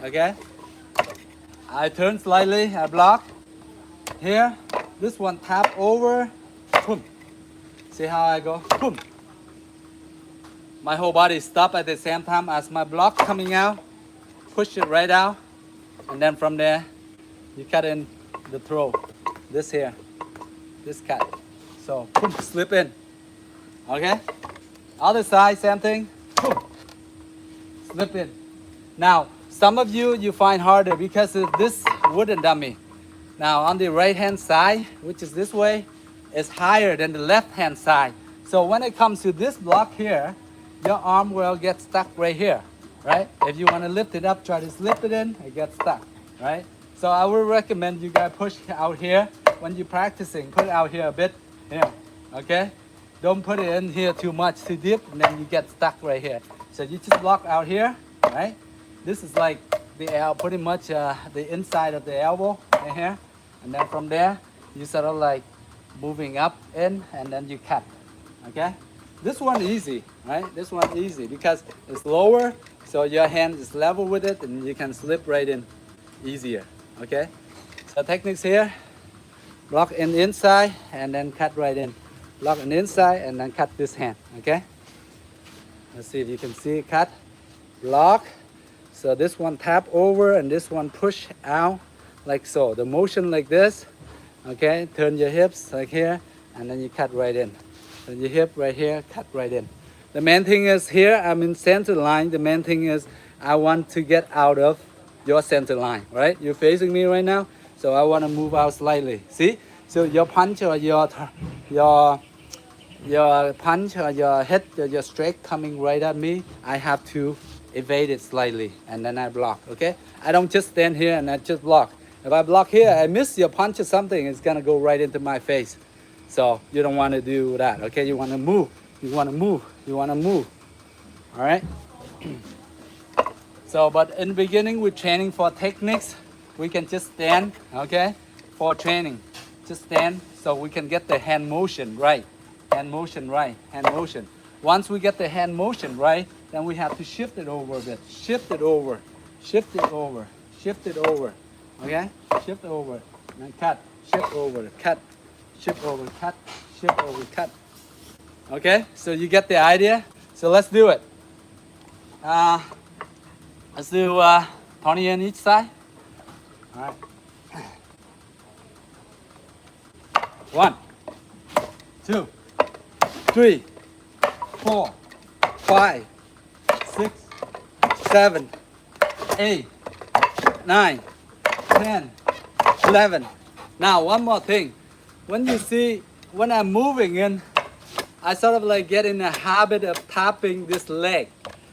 Okay? I turn slightly, I block. Here. This one tap over. Boom. See how I go? Boom. My whole body stop at the same time as my block coming out. Push it right out. And then from there, you cut in the throw. This here. This cut. So, boom, slip in. Okay? Other side, same thing. Boom. Slip in. Now, some of you find harder because of this wooden dummy. Now, on the right hand side, which is this way, is higher than the left hand side. So when it comes to this block here, your arm will get stuck right here. right? If you want to lift it up, try to slip it in, it gets stuck, right? So I would recommend you guys push out here when you're practicing. Put it out here a bit, here, okay? Don't put it in here too much, too deep, and then you get stuck right here. So you just block out here, right? This is like the pretty much the inside of the elbow right here, and then from there you sort of like moving up in, and then you cut, okay? This one easy, right? This one easy because it's lower, so your hand is level with it, and you can slip right in easier, okay? So techniques here, block in the inside and then cut right in. Block in the inside and then cut this hand, okay? Let's see if you can see it, cut, block. So this one tap over and this one push out like so. The motion like this, okay? Turn your hips like here and then you cut right in. Turn your hip right here, cut right in. The main thing is here, I'm in center line. The main thing is I want to get out of your center line, right? You're facing me right now, so I want to move out slightly. See? So your punch or your punch or your hit, your strike coming right at me, I have to evade it slightly and then I block, okay? I don't just stand here and I just block. If I block here, I miss your punch or something, it's gonna go right into my face. So you don't want to do that, okay? You want to move, you want to move, you want to move, all right? So, but in the beginning, we're training for techniques. We can just stand, okay? For training, just stand so we can get the hand motion right. Hand motion right, hand motion. Once we get the hand motion right, then we have to shift it over a bit. Shift it over, shift it over, shift it over, okay? Shift over, and then cut, shift over, cut, shift over, cut, shift over, cut. Okay, so you get the idea? So let's do it. Let's do 20 on each side. All right. 1, 2, 3, 4, 5, 6, 7, 8, 9, 10, 11. Now one more thing. When you see, when I'm moving in, I sort of like get in the habit of tapping this leg,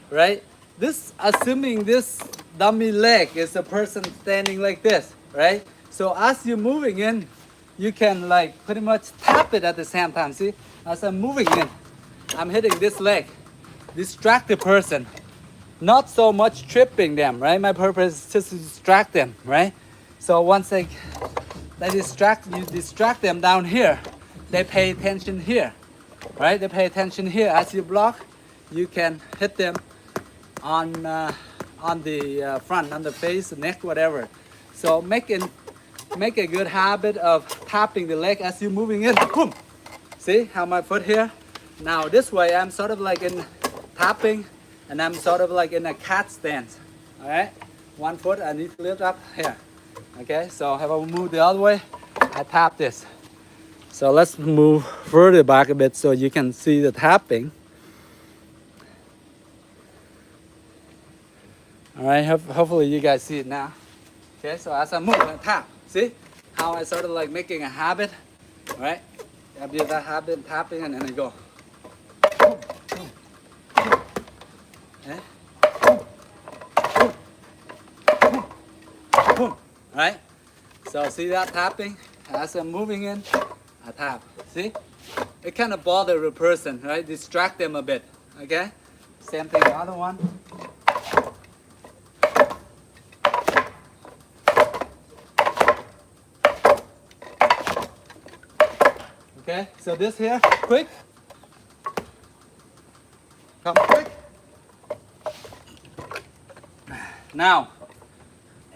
right? This, assuming this dummy leg is a person standing like this, right? So as you're moving in, you can like pretty much tap it at the same time. See, as I'm moving in, I'm hitting this leg, distract the person, not so much tripping them, right? My purpose is just to distract them, right? So once you distract them down here, they pay attention here, right? They pay attention here. As you block, you can hit them on the front, on the face, neck, whatever. So make a good habit of tapping the leg as you're moving in. Boom! See how my foot here? Now this way, I'm sort of like in tapping, and I'm sort of like in a cat stance. All right, one foot I need to lift up here. Okay, so if I move the other way, I tap this. So let's move further back a bit so you can see the tapping. All right, hopefully you guys see it now. Okay, so as I move, I tap. See how I sort of like making a habit, all right? I do that habit, tapping, and then I go. Boom, boom, boom. Okay? Boom, boom, boom, boom. All right? So see that tapping? As I'm moving in, I tap. See? It kind of bothers the person, right? Distract them a bit. Okay? Same thing, the other one. Okay, so this here, quick. Come quick. Now,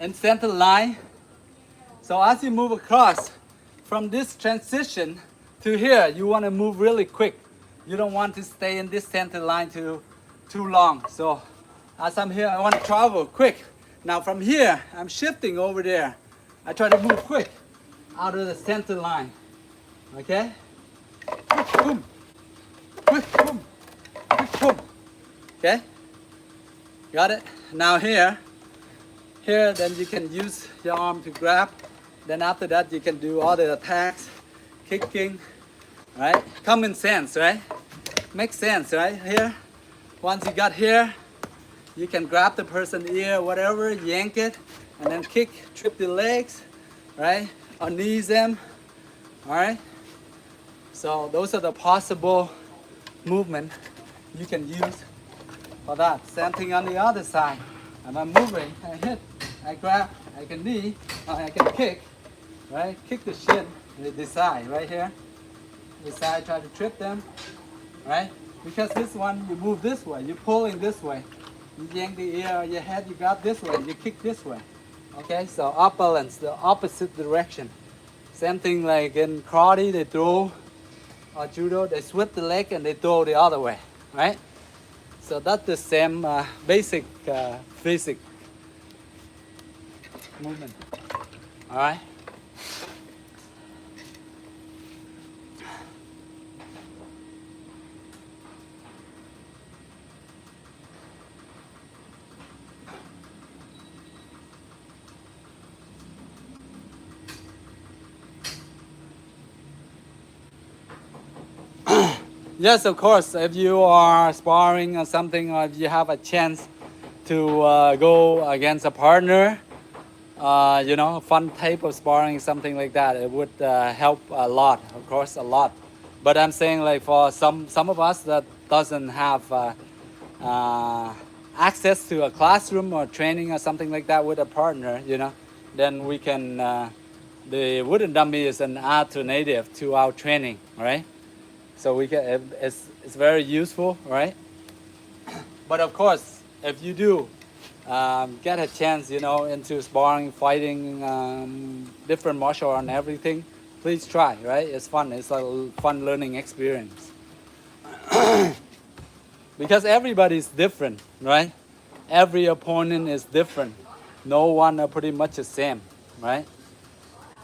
in center line. So as you move across from this transition to here, you want to move really quick. You don't want to stay in this center line too long. So as I'm here, I want to travel quick. Now from here, I'm shifting over there. I try to move quick out of the center line. Okay? Quick, boom. Quick, boom. Quick, boom. Okay? Got it? Now here, then you can use your arm to grab. Then after that, you can do all the attacks, kicking, right? Common sense, right? Makes sense, right? Here, once you got here, You can grab the person's ear, whatever, yank it, and then kick, trip the legs, right? Or knees them, all right? So those are the possible movement you can use for that. Same thing on the other side. And I'm moving, I hit, I grab, I can knee, I can kick, right? Kick the shin, this side, right here. This side, try to trip them, right? Because this one, you move this way, you're pulling this way. You yank the ear or your head, you grab this way, you kick this way. Okay, so off balance, the opposite direction. Same thing like in karate, they throw, or judo, they switch the leg and they throw the other way, right? So that's the same basic physics movement, all right? Yes, of course. If you are sparring or something, or if you have a chance to go against a partner, you know, fun type of sparring, something like that, it would help a lot. Of course, a lot. But I'm saying like for some of us that doesn't have access to a classroom or training or something like that with a partner, you know, then we can. The wooden dummy is an alternative to our training, right? So we can, it's very useful, right? But of course, if you do get a chance, you know, into sparring, fighting, different martial art and everything, please try, right? It's fun. It's a fun learning experience. Because everybody's different, right? Every opponent is different. No one are pretty much the same, right?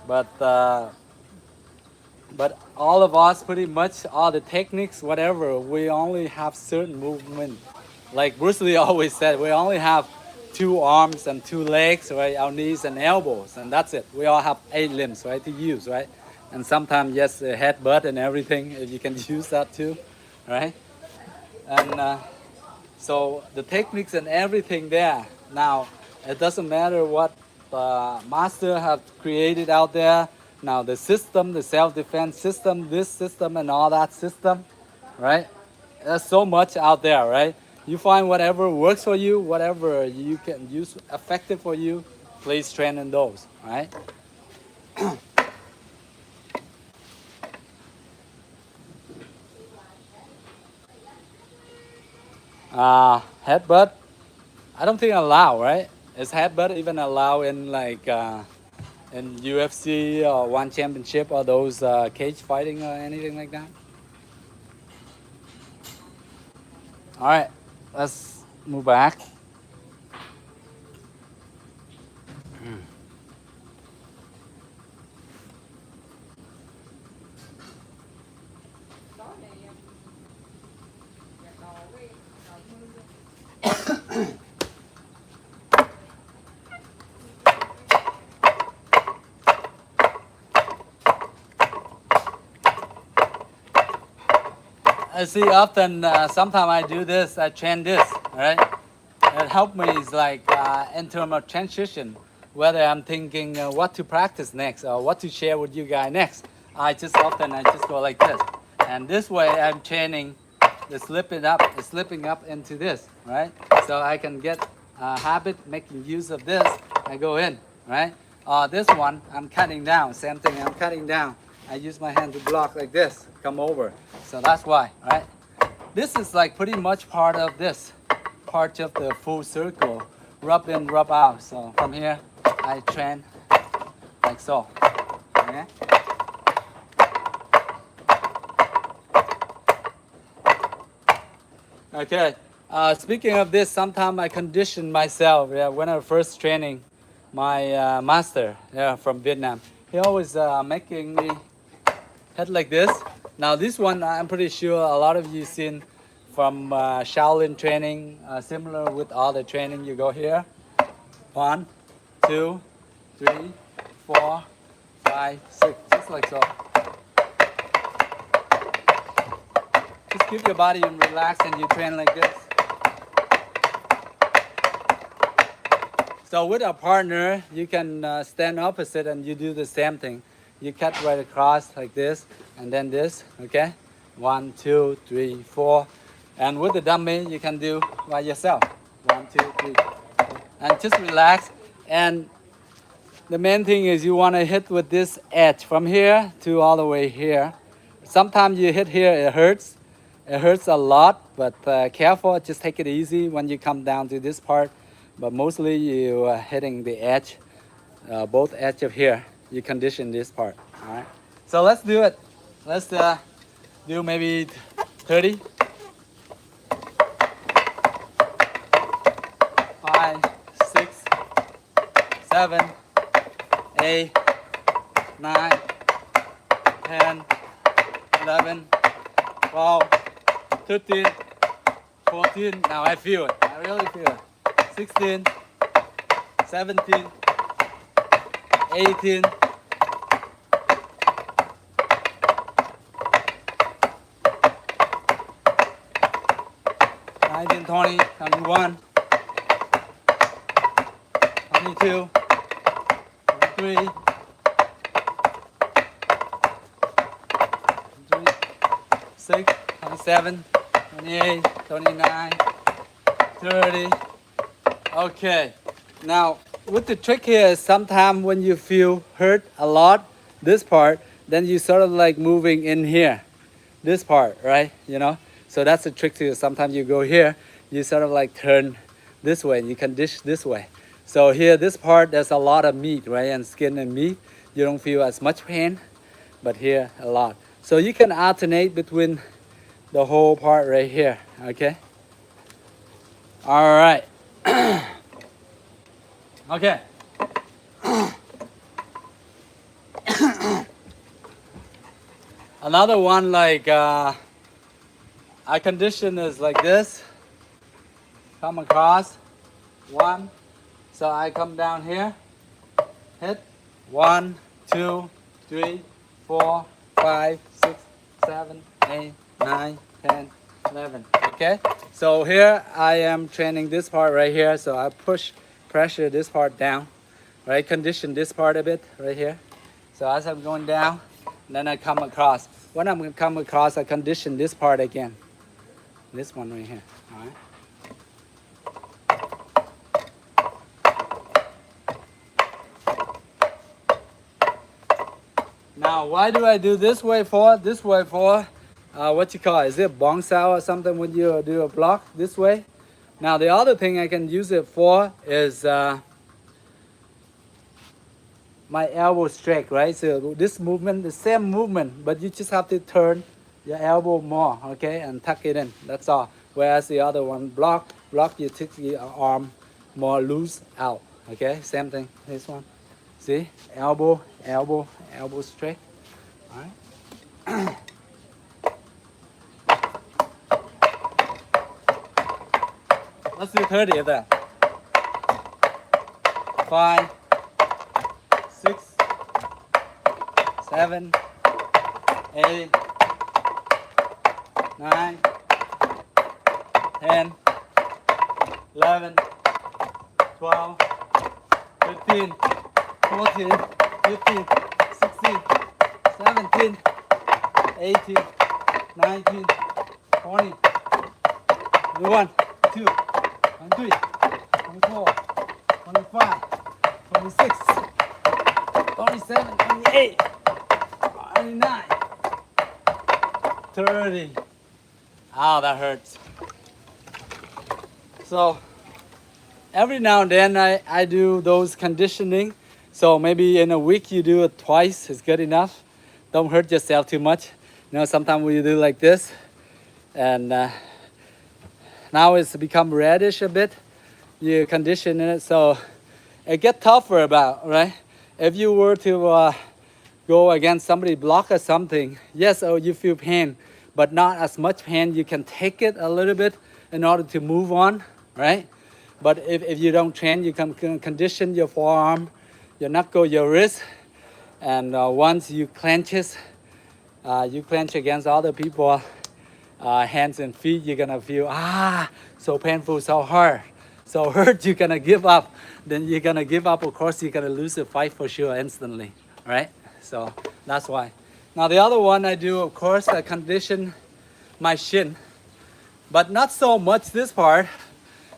But all of us, pretty much all the techniques, whatever, we only have certain movement. Like Bruce Lee always said, we only have 2 arms and 2 legs, right? Our knees and elbows, and that's it. We all have 8 limbs, right, to use, right? And sometimes, yes, a head, butt, and everything, if you can use that too, right? And so the techniques and everything there. Now, it doesn't matter what the master have created out there. Now the system, the self-defense system, this system and all that system, right? There's so much out there, right? You find whatever works for you, whatever you can use effective for you, please train in those, right? Headbutt, I don't think allow, right? Is headbutt even allow in like in UFC or One Championship or those cage fighting or anything like that? All right, let's move back. I see often, sometimes I do this, I train this, right? It helped me is like in terms of transition, whether I'm thinking what to practice next or what to share with you guys next. I just go like this. And this way I'm training the slipping up into this, right? So I can get a habit making use of this. I go in, right? This one, I'm cutting down, same thing, I'm cutting down. I use my hand to block like this, come over. So that's why, right? This is like pretty much part of this, part of the full circle, rub in, rub out. So from here, I train like so, okay? Okay, speaking of this, sometimes I condition myself, yeah, when I was first training my master, yeah, from Vietnam. He always making me head like this. Now this one, I'm pretty sure a lot of you seen from Shaolin training, similar with all the training. You go here, 1, 2, 3, 4, 5, 6, just like so. Just keep your body and relax and you train like this. So with a partner, you can stand opposite and you do the same thing. You cut right across like this, and then this, okay? 1, 2, 3, 4. And with the dummy, you can do by yourself. 1, 2, 3, 4. And just relax. And the main thing is you want to hit with this edge from here to all the way here. Sometimes you hit here, it hurts. It hurts a lot, but careful, just take it easy when you come down to this part. But mostly you are hitting the edge, both edge of here. You condition this part, all right? So let's do it. Let's do maybe 30. 5, 6, 7, 8, 9, 10, 11, 12, 13, 14. Now I feel it. I really feel it. 16, 17, 18, 19, 20, 21, 22, 23, 26, 27, 28, 29, 30. Okay. Now, with the trick here is sometimes when you feel hurt a lot, this part, then you sort of like moving in here, this part, right? You know? So that's the trick too. Sometimes you go here, you sort of like turn this way, you can dish this way. So here, this part, there's a lot of meat, right? And skin and meat. You don't feel as much pain, but here, a lot. So you can alternate between the whole part right here, okay? All right. Okay. Another one like I condition is like this. Come across. 1. So I come down here. Hit. 1, 2, 3, 4, 5, 6, 7, 8, 9, 10, 11. Okay. So here I am training this part right here. So I pressure this part down, right? Condition this part a bit right here. So as I'm going down, then I come across. When I'm going to come across, I condition this part again. This one right here, all right? Now, why do I do this way for? This way for, what you call it? Is it bonsai or something when you do a block this way? Now, the other thing I can use it for is my elbow straight, right? So this movement, the same movement, but you just have to turn your elbow more, okay? And tuck it in, that's all. Whereas the other one, block, you take your arm more loose out, okay? Same thing, this one. See, elbow, elbow, elbow straight, all right? Let's do 30 of that. 5, 6, 7, 8, 9, 10, 11, 12, 13, 14, 15, 16, 17, 18, 19, 20, 21, 22, 23, 24, 25, 26, 27, 28, 29, 30. Ow, that hurts. So every now and then I do those conditioning. So maybe in a week you do it twice, it's good enough. Don't hurt yourself too much. You know, sometimes we do like this, and now it's become reddish a bit. You condition it, so it gets tougher about, right? If you were to go against somebody, block or something, yes, oh, you feel pain, but not as much pain. You can take it a little bit in order to move on, right? But if you don't train, you can condition your forearm, your knuckle, your wrist, and once you clench it, you clench against other people, hands and feet, you're gonna feel, so painful, so hard. So hurt, you're gonna give up. Then you're gonna give up. Of course, you're gonna lose the fight for sure instantly. Right? So that's why. Now the other one I do, of course, I condition my shin, but not so much this part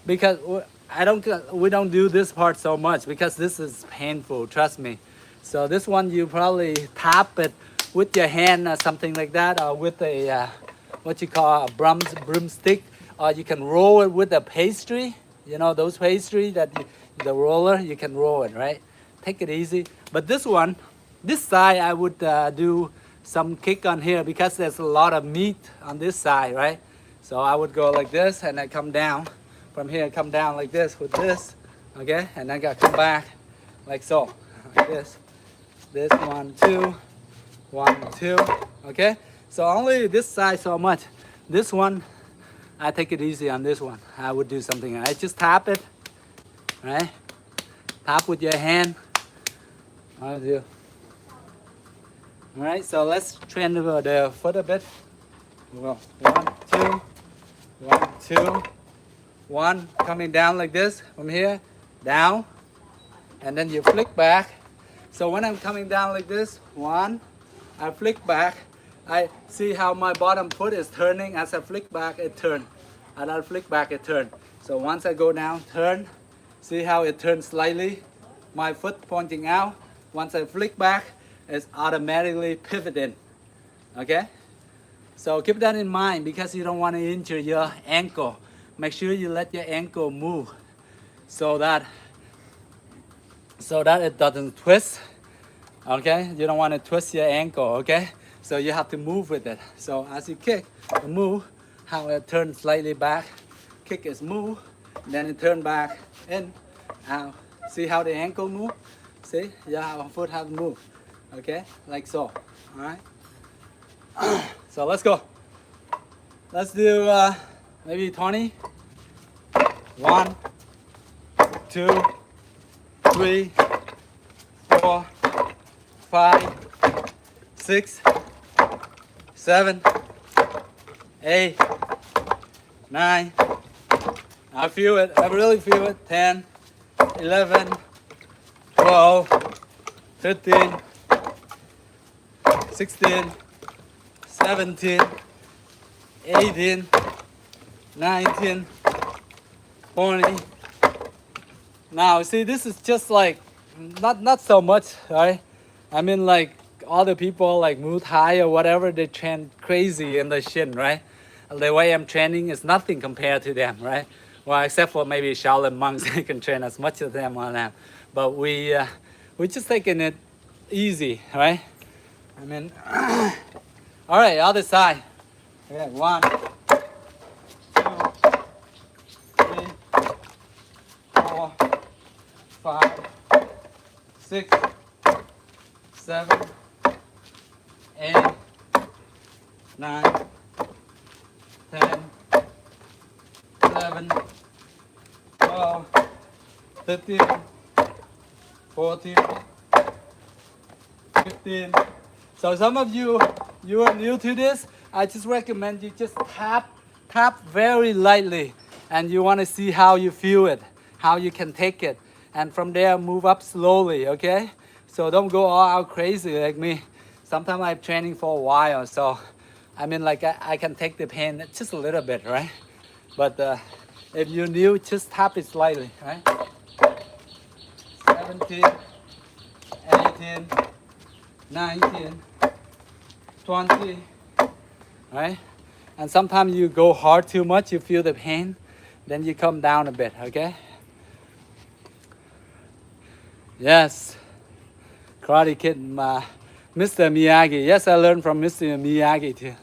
because we don't do this part so much because this is painful. Trust me. So this one you probably tap it with your hand or something like that, or with a what you call a broomstick, or you can roll it with a pastry. You know those pastry that the roller, you can roll it, right? Take it easy. But this one, this side, I would do some kick on here because there's a lot of meat on this side, right? So I would go like this and I come down from here, come down like this with this, okay? And then I gotta come back like so, like this. This 1, 2, 1, 2, okay? So only this side so much. This one, I take it easy on this one. I would do something. I just tap it, right? Tap with your hand. I'll do. All right, so let's train the foot a bit. Well, 1, 2, 1, 2, 1. Coming down like this from here, down, and then you flick back. So when I'm coming down like this, 1, I flick back. I see how my bottom foot is turning. As I flick back, it turns, and I flick back, it turns. So once I go down, turn. See how it turns slightly. My foot pointing out. Once I flick back, it's automatically pivoting. Okay? So keep that in mind because you don't want to injure your ankle. Make sure you let your ankle move so that it doesn't twist. Okay? You don't want to twist your ankle, okay? So you have to move with it. So as you kick, move, how it turns slightly back. Kick is move, then it turn back in, out. See how the ankle move? See? Yeah, our foot have to move. Okay? Like so. Alright? So let's go. Let's do maybe 20. 1, 2, 3, 4, 5, 6, 7, 8, 9. I feel it. I really feel it. 10, 11, 12, 13, 16, 17, 18, 19, 20. Now, see, this is just like not so much, right? I mean, like other people like Muay Thai or whatever, they train crazy in the shin, right? The way I'm training is nothing compared to them, right? Well, except for maybe Shaolin monks, they can train as much as them on them. But we just taking it easy, right? I mean, all right, other side. Okay, 1, 2, 3, 4, 5, 6, 7, 8, 9, 10, 11, 12, 13, 14, 15. So some of you are new to this. I just recommend you just tap very lightly, and you want to see how you feel it, how you can take it, and from there move up slowly. Okay? So don't go all out crazy like me. Sometimes I'm training for a while, so I mean, like I can take the pain just a little bit, right? But if you're new, just tap it slightly, right? 17, 18, 19, 20, right? And sometimes you go hard too much, you feel the pain, then you come down a bit, okay? Yes, Karate Kid, Mr. Miyagi. Yes, I learned from Mr. Miyagi too.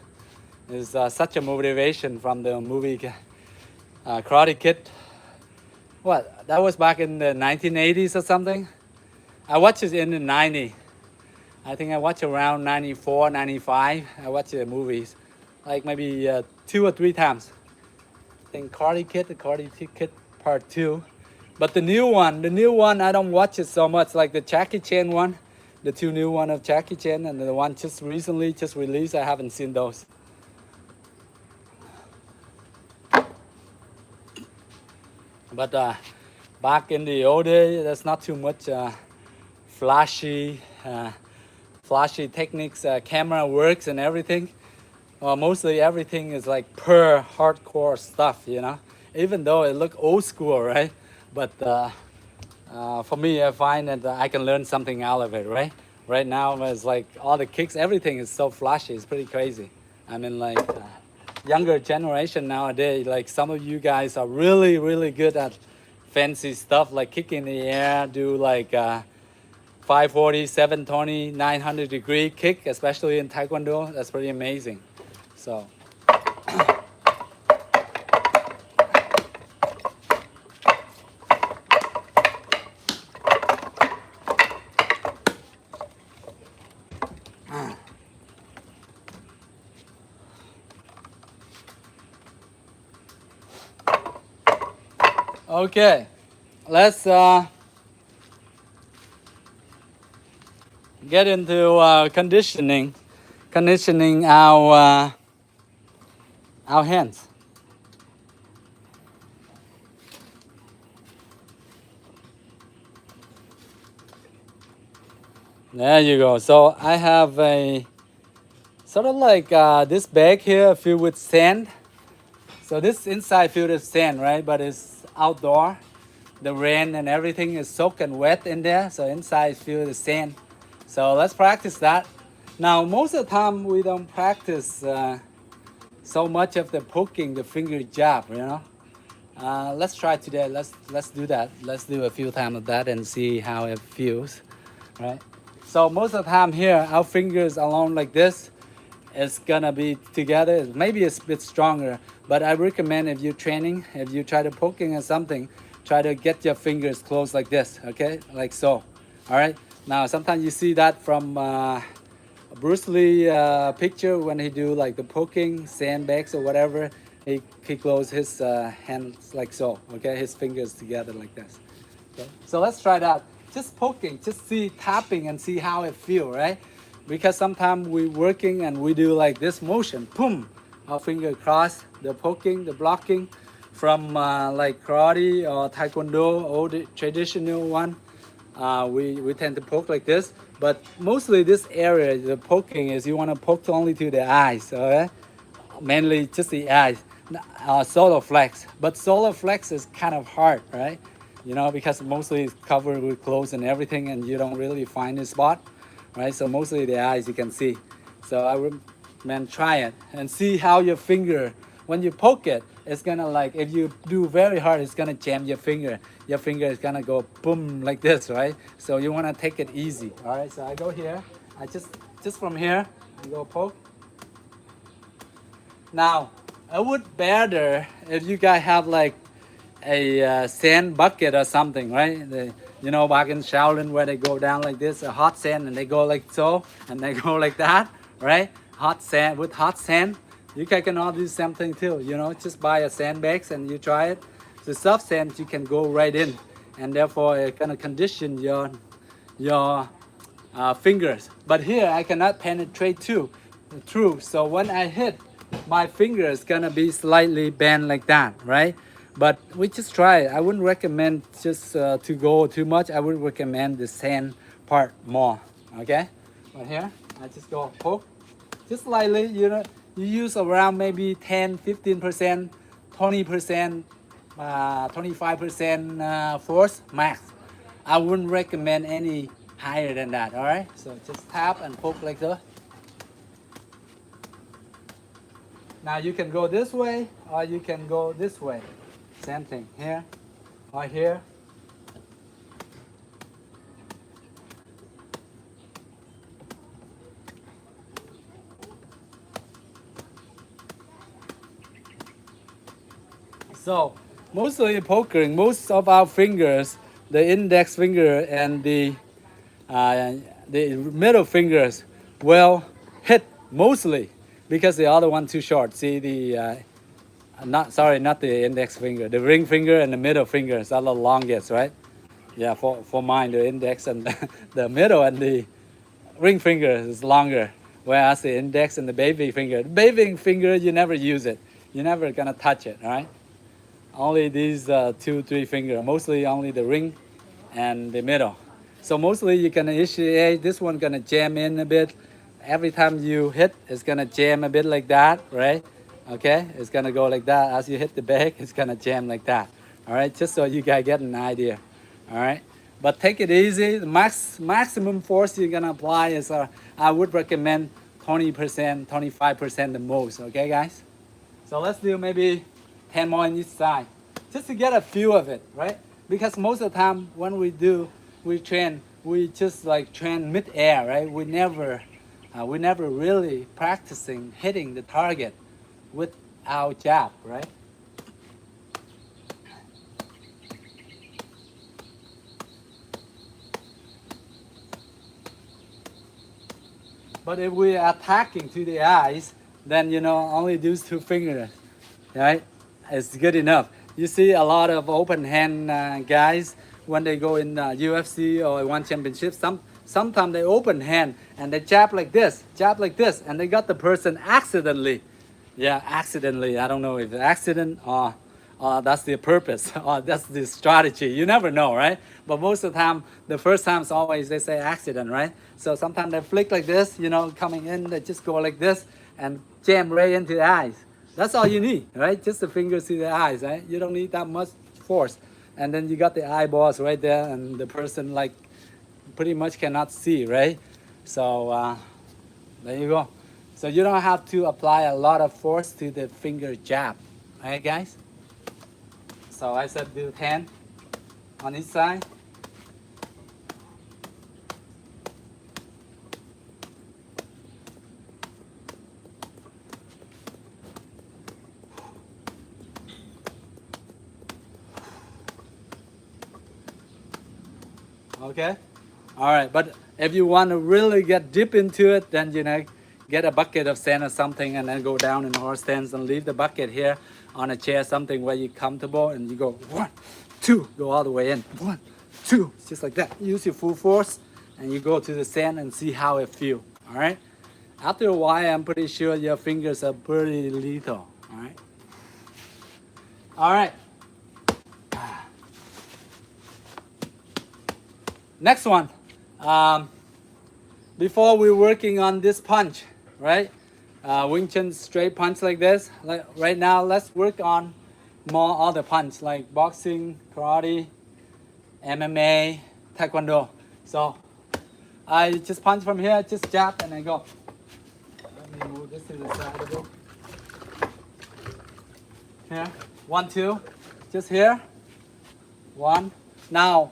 It's such a motivation from the movie Karate Kid. What? That was back in the 1980s or something? I watched it in the 90s. I think I watched around 94, 95. I watched the movies like maybe 2 or 3 times. I think Karate Kid Part 2. But the new one, I don't watch it so much. Like the Jackie Chan one, the 2 new one of Jackie Chan, and the one just recently released. I haven't seen those. But back in the old days, there's not too much flashy, flashy techniques, camera works and everything. Mostly everything is like pure hardcore stuff, you know. Even though it look old school, right? But for me, I find that I can learn something out of it, right? Right now, it's like all the kicks, everything is so flashy. It's pretty crazy. I mean, like younger generation nowadays, like some of you guys are really, really good at fancy stuff like kick in the air, do like 540, 720, 900-degree kick, especially in Taekwondo. That's pretty amazing. So. Okay, let's get into conditioning our hands. There you go. So I have a sort of like this bag here filled with sand. So this inside filled with sand, right? But it's outdoor. The rain and everything is soaked and wet in there. So inside is filled with sand. So let's practice that. Now, most of the time we don't practice so much of the poking the finger jab, you know. Let's try today. Let's do that. Let's do a few times of that and see how it feels, right? So most of the time here, our fingers along like this, it's gonna be together. Maybe it's a bit stronger, but I recommend if you're training, if you try to poking or something, try to get your fingers close like this, okay? Like so, all right? Now, sometimes you see that from Bruce Lee picture when he do like the poking, sandbags or whatever, he close his hands like so, okay? His fingers together like this, okay? So let's try that. Just poking, just see tapping and see how it feel, right? Because sometimes we working and we do like this motion, boom, our finger cross, the poking, the blocking from like karate or taekwondo, old traditional one. We tend to poke like this, but mostly this area, the poking is you want to poke only to the eyes, okay? Mainly just the eyes, solar flex. But solar flex is kind of hard, right? You know, because mostly it's covered with clothes and everything, and you don't really find the spot, right? So mostly the eyes you can see. So I recommend try it and see how your finger, when you poke it, it's gonna like, if you do very hard, it's gonna jam your finger. Your finger is gonna go boom like this, right? So you wanna take it easy, all right? So I go here, I just from here, I go poke. Now, I would better if you guys have like a sand bucket or something, right? You know, back in Shaolin where they go down like this, a hot sand, and they go like so, and they go like that, right? Hot sand, with hot sand, you guys can all do something too, you know, just buy a sandbags and you try it. The soft sand, you can go right in, and therefore it's gonna condition your fingers. But here, I cannot penetrate through, so when I hit, my finger is gonna be slightly bent like that, right? But we just try it. I wouldn't recommend just to go too much. I would recommend the sand part more, okay? But here, I just go poke, just slightly, you know, you use around maybe 10, 15%, 20%, 25% force max. I wouldn't recommend any higher than that, all right? So just tap and poke like that. Now you can go this way or you can go this way. Same thing here or here. So mostly pokering, most of our fingers, the index finger and the middle fingers will hit mostly because the other one too short. See the not the index finger, the ring finger and the middle fingers are the longest, right? Yeah, for mine the index and the middle and the ring finger is longer, whereas the index and the baby finger you never use it, you're never gonna touch it, right? only these 2-3 finger, mostly only the ring and the middle. So mostly you can initiate, this one gonna jam in a bit. Every time you hit, it's gonna jam a bit like that, right? Okay, it's gonna go like that. As you hit the back, it's gonna jam like that. All right, just so you guys get an idea. All right, but take it easy. The maximum force you're gonna apply is, I would recommend 20%, 25% the most. Okay, guys. So let's do maybe 10 more on each side, just to get a feel of it, right? Because most of the time when we train, we just like train mid-air, right? We never really practicing hitting the target with our jab, right? But if we are attacking to the eyes, then only those 2 fingers, right? It's good enough. You see a lot of open hand guys when they go in UFC or one championship. Sometimes they open hand and they jab like this, and they got the person accidentally. Yeah, accidentally. I don't know if it's accident or that's the purpose or that's the strategy. You never know, right? But most of the time, the first time is always they say accident, right? So sometimes they flick like this, coming in, they just go like this and jam right into the eyes. That's all you need, right? Just the fingers to the eyes, right? You don't need that much force. And then you got the eyeballs right there, and the person like pretty much cannot see, right? So there you go. So you don't have to apply a lot of force to the finger jab, right, guys? So I said do 10 on each side. Okay, all right. But if you want to really get deep into it, then get a bucket of sand or something, and then go down in horse stance and leave the bucket here on a chair, something where you're comfortable, and you go 1, 2, go all the way in. 1, 2, just like that. Use your full force, and you go to the sand and see how it feels. All right. After a while, I'm pretty sure your fingers are pretty little. All right. All right. Next one. Before we're working on this punch, right? Wing Chun straight punch like this. Like right now, let's work on more other punch like boxing, karate, MMA, taekwondo. So I just punch from here, just jab and I go. Let me move this to the side a bit. Here, 1, 2, just here. 1. Now,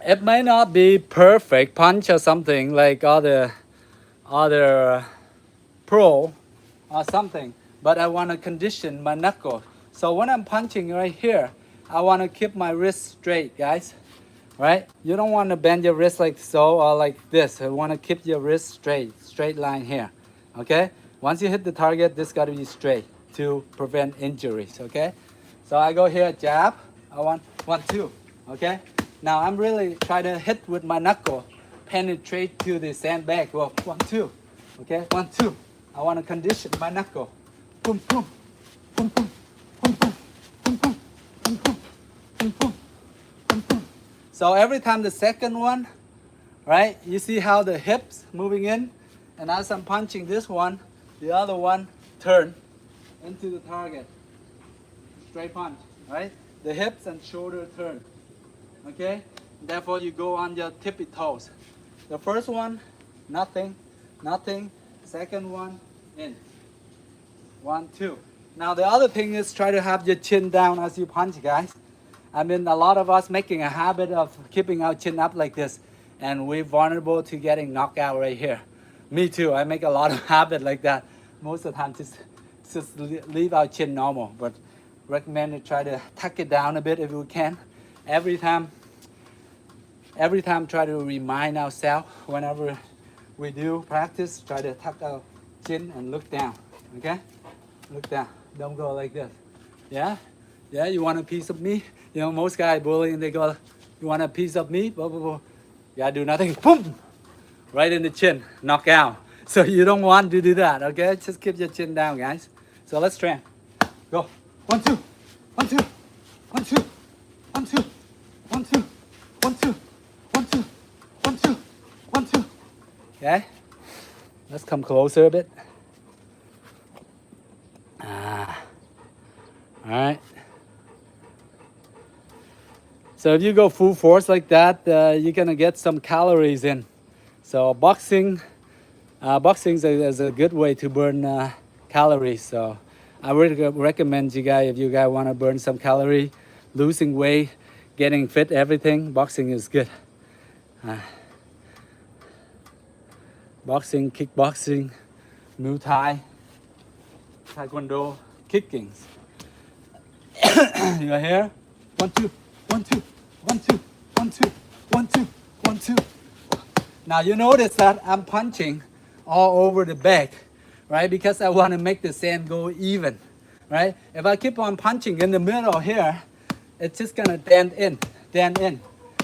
it may not be perfect punch or something like other pro or something, but I want to condition my knuckle. So when I'm punching right here, I want to keep my wrist straight, guys. Right? You don't want to bend your wrist like so or like this. You want to keep your wrist straight line here. Okay? Once you hit the target, this got to be straight to prevent injuries. Okay? So I go here, jab. I want 1, 2. Okay? Now I'm really trying to hit with my knuckle, penetrate to the sandbag. Well, 1, 2. Okay? 1, 2. I want to condition my knuckle. Boom, boom, boom, boom, boom, boom, boom, boom, boom, boom, boom, boom, boom, boom. So every time the second one, right? You see how the hips moving in, and as I'm punching this one, the other one turn into the target. Straight punch, right? The hips and shoulder turn. Okay? Therefore you go on your tippy toes. The first one, nothing, nothing. Second one, in. 1, 2. Now the other thing is try to have your chin down as you punch, guys. I mean, a lot of us making a habit of keeping our chin up like this, and we're vulnerable to getting knocked out right here. Me too. I make a lot of habit like that. Most of the time, just leave our chin normal, but recommend to try to tuck it down a bit if we can. Every time, try to remind ourselves whenever we do practice, try to tuck our chin and look down. Okay, look down. Don't go like this. Yeah, yeah. You want a piece of me? You know, most guys bullying, they go, "You want a piece of me?" Blah blah blah. You gotta do nothing. Boom, right in the chin, knock out. So you don't want to do that. Okay, just keep your chin down, guys. So let's train. Go. 1, 2. 1, 2, 1, 2, 1, 2, 1, 2, 1, 2, 1, 2, 1, 2, 1, 2. Okay, let's come closer a bit. All right. So if you go full force like that, you're gonna get some calories in. So boxing is a good way to burn calories. So I would recommend you guys, if you guys want to burn some calorie, losing weight, getting fit, everything, boxing is good. Boxing, kickboxing, Muay Thai, Taekwondo, kickings. You are here? 1, 2, 1, 2, 1, 2, 1, 2, 1, 2, 1, 2. Now you notice that I'm punching all over the back, right? Because I want to make the sand go even, right? If I keep on punching in the middle here, it's just gonna dent in,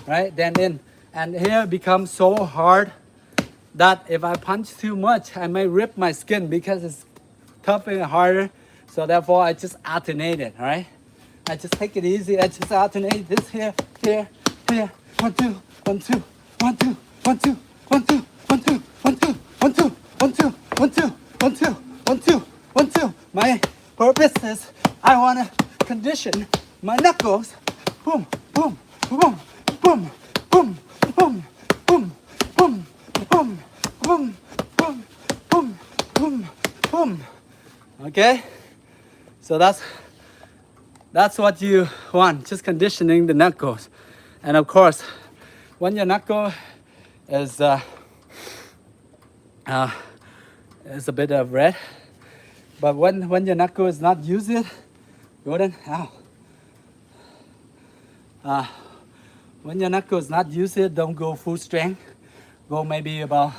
right? Dent in. And here becomes so hard that if I punch too much, I may rip my skin because it's tough and harder. So therefore I just alternate it, right? I just take it easy. I just alternate this here, here, here. 1, 2, 1, 2, 1, 2, 1, 2, 1, 2, 1, 2, 1, 2, 1, 2, 1, 2, 1, 2, 1, 2, 1, 2, 1, 2. My purpose is I want to condition my knuckles. Boom, boom, boom, boom, boom, boom, boom, boom, boom, boom, boom, boom, boom, boom. Okay? So that's what you want, just conditioning the knuckles. And of course, when your knuckle is a bit of red, but when your knuckle is not used, Gordon, when your knuckle is not used, don't go full strength. Go maybe about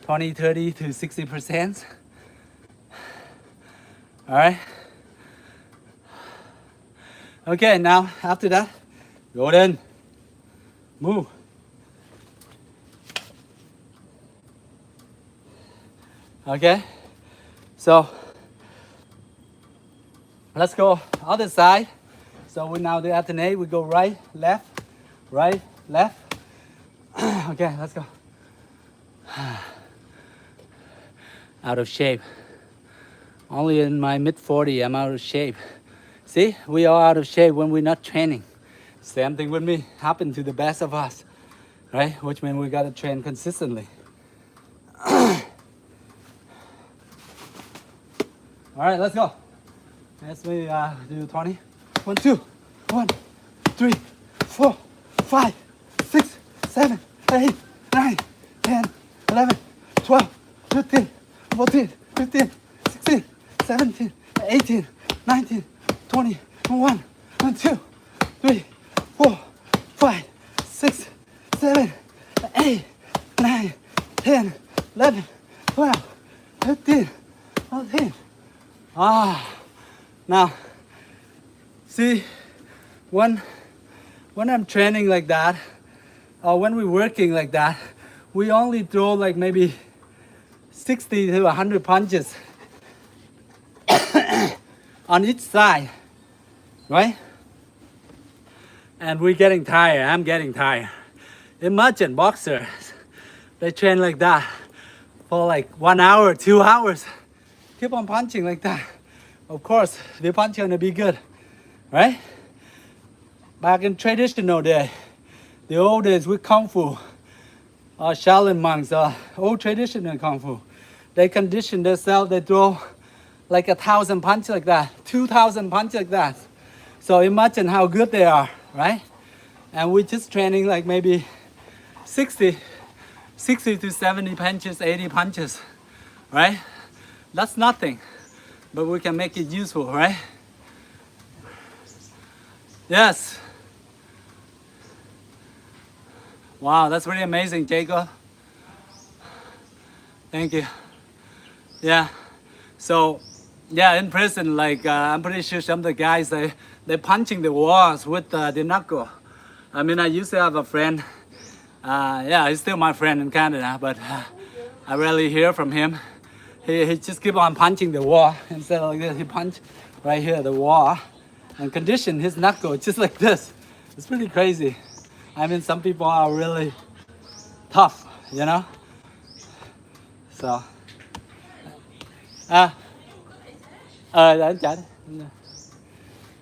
20, 30 to 60%. All right. Okay, now after that, Gordon, move. Okay, so let's go other side. So we now do alternate. We go right, left. Okay, let's go. Out of shape. Only in my mid-40, I'm out of shape. See, we are out of shape when we're not training. Same thing with me, happened to the best of us, right? Which means we gotta train consistently. All right, let's go. Let's do 20. 1, 2, 1, 3, 4, 5, 6, 7, 8, 9, 10, 11, 12, 13, 14, 15, 16, 17, 18, 19, 20, 1, 2, 3, 4, 5, 6, 7, 8, 9, 10, 11, 12, 13, 14. Now, see, when I'm training like that, or when we're working like that, we only throw like maybe 60 to 100 punches on each side, right? And we're getting tired. I'm getting tired. Imagine boxers, they train like that for like 1 hour, 2 hours. Keep on punching like that. Of course, the punch gonna be good, right? Back in traditional day, the old days with Kung Fu, Shaolin monks, old traditional Kung Fu, they condition themselves, they throw like 1,000 punches like that, 2,000 punches like that. So imagine how good they are, right? And we're just training like maybe 60 to 70 punches, 80 punches, right? That's nothing, but we can make it useful, right? Yes. Wow, that's really amazing, Jacob. Thank you. Yeah. So, yeah, in prison, like I'm pretty sure some of the guys they're punching the walls with the knuckle. I mean, I used to have a friend. Yeah, he's still my friend in Canada, but I rarely hear from him. He just keep on punching the wall instead of like this. He punch right here the wall, and condition his knuckle just like this. It's pretty crazy. I mean, some people are really tough, you know. So, à, để anh chạy.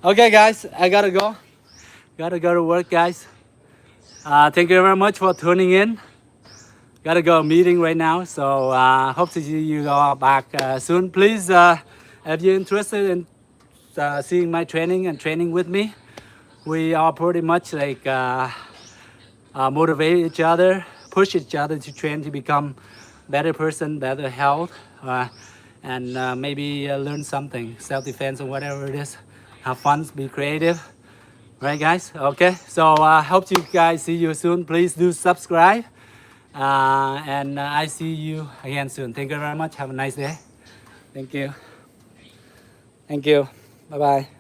Okay, guys, I gotta go. Gotta go to work, guys. Thank you very much for tuning in. Gotta go a meeting right now, so hope to see you all back soon. Please, if you're interested in seeing my training and training with me, we are pretty much like motivate each other, push each other to train to become better person, better health, and maybe learn something, self-defense or whatever it is. Have fun, be creative. Right, guys? Okay, so hope you guys see you soon. Please do subscribe. And I see you again soon. Thank you very much. Have a nice day. Thank you. Thank you. Bye-bye.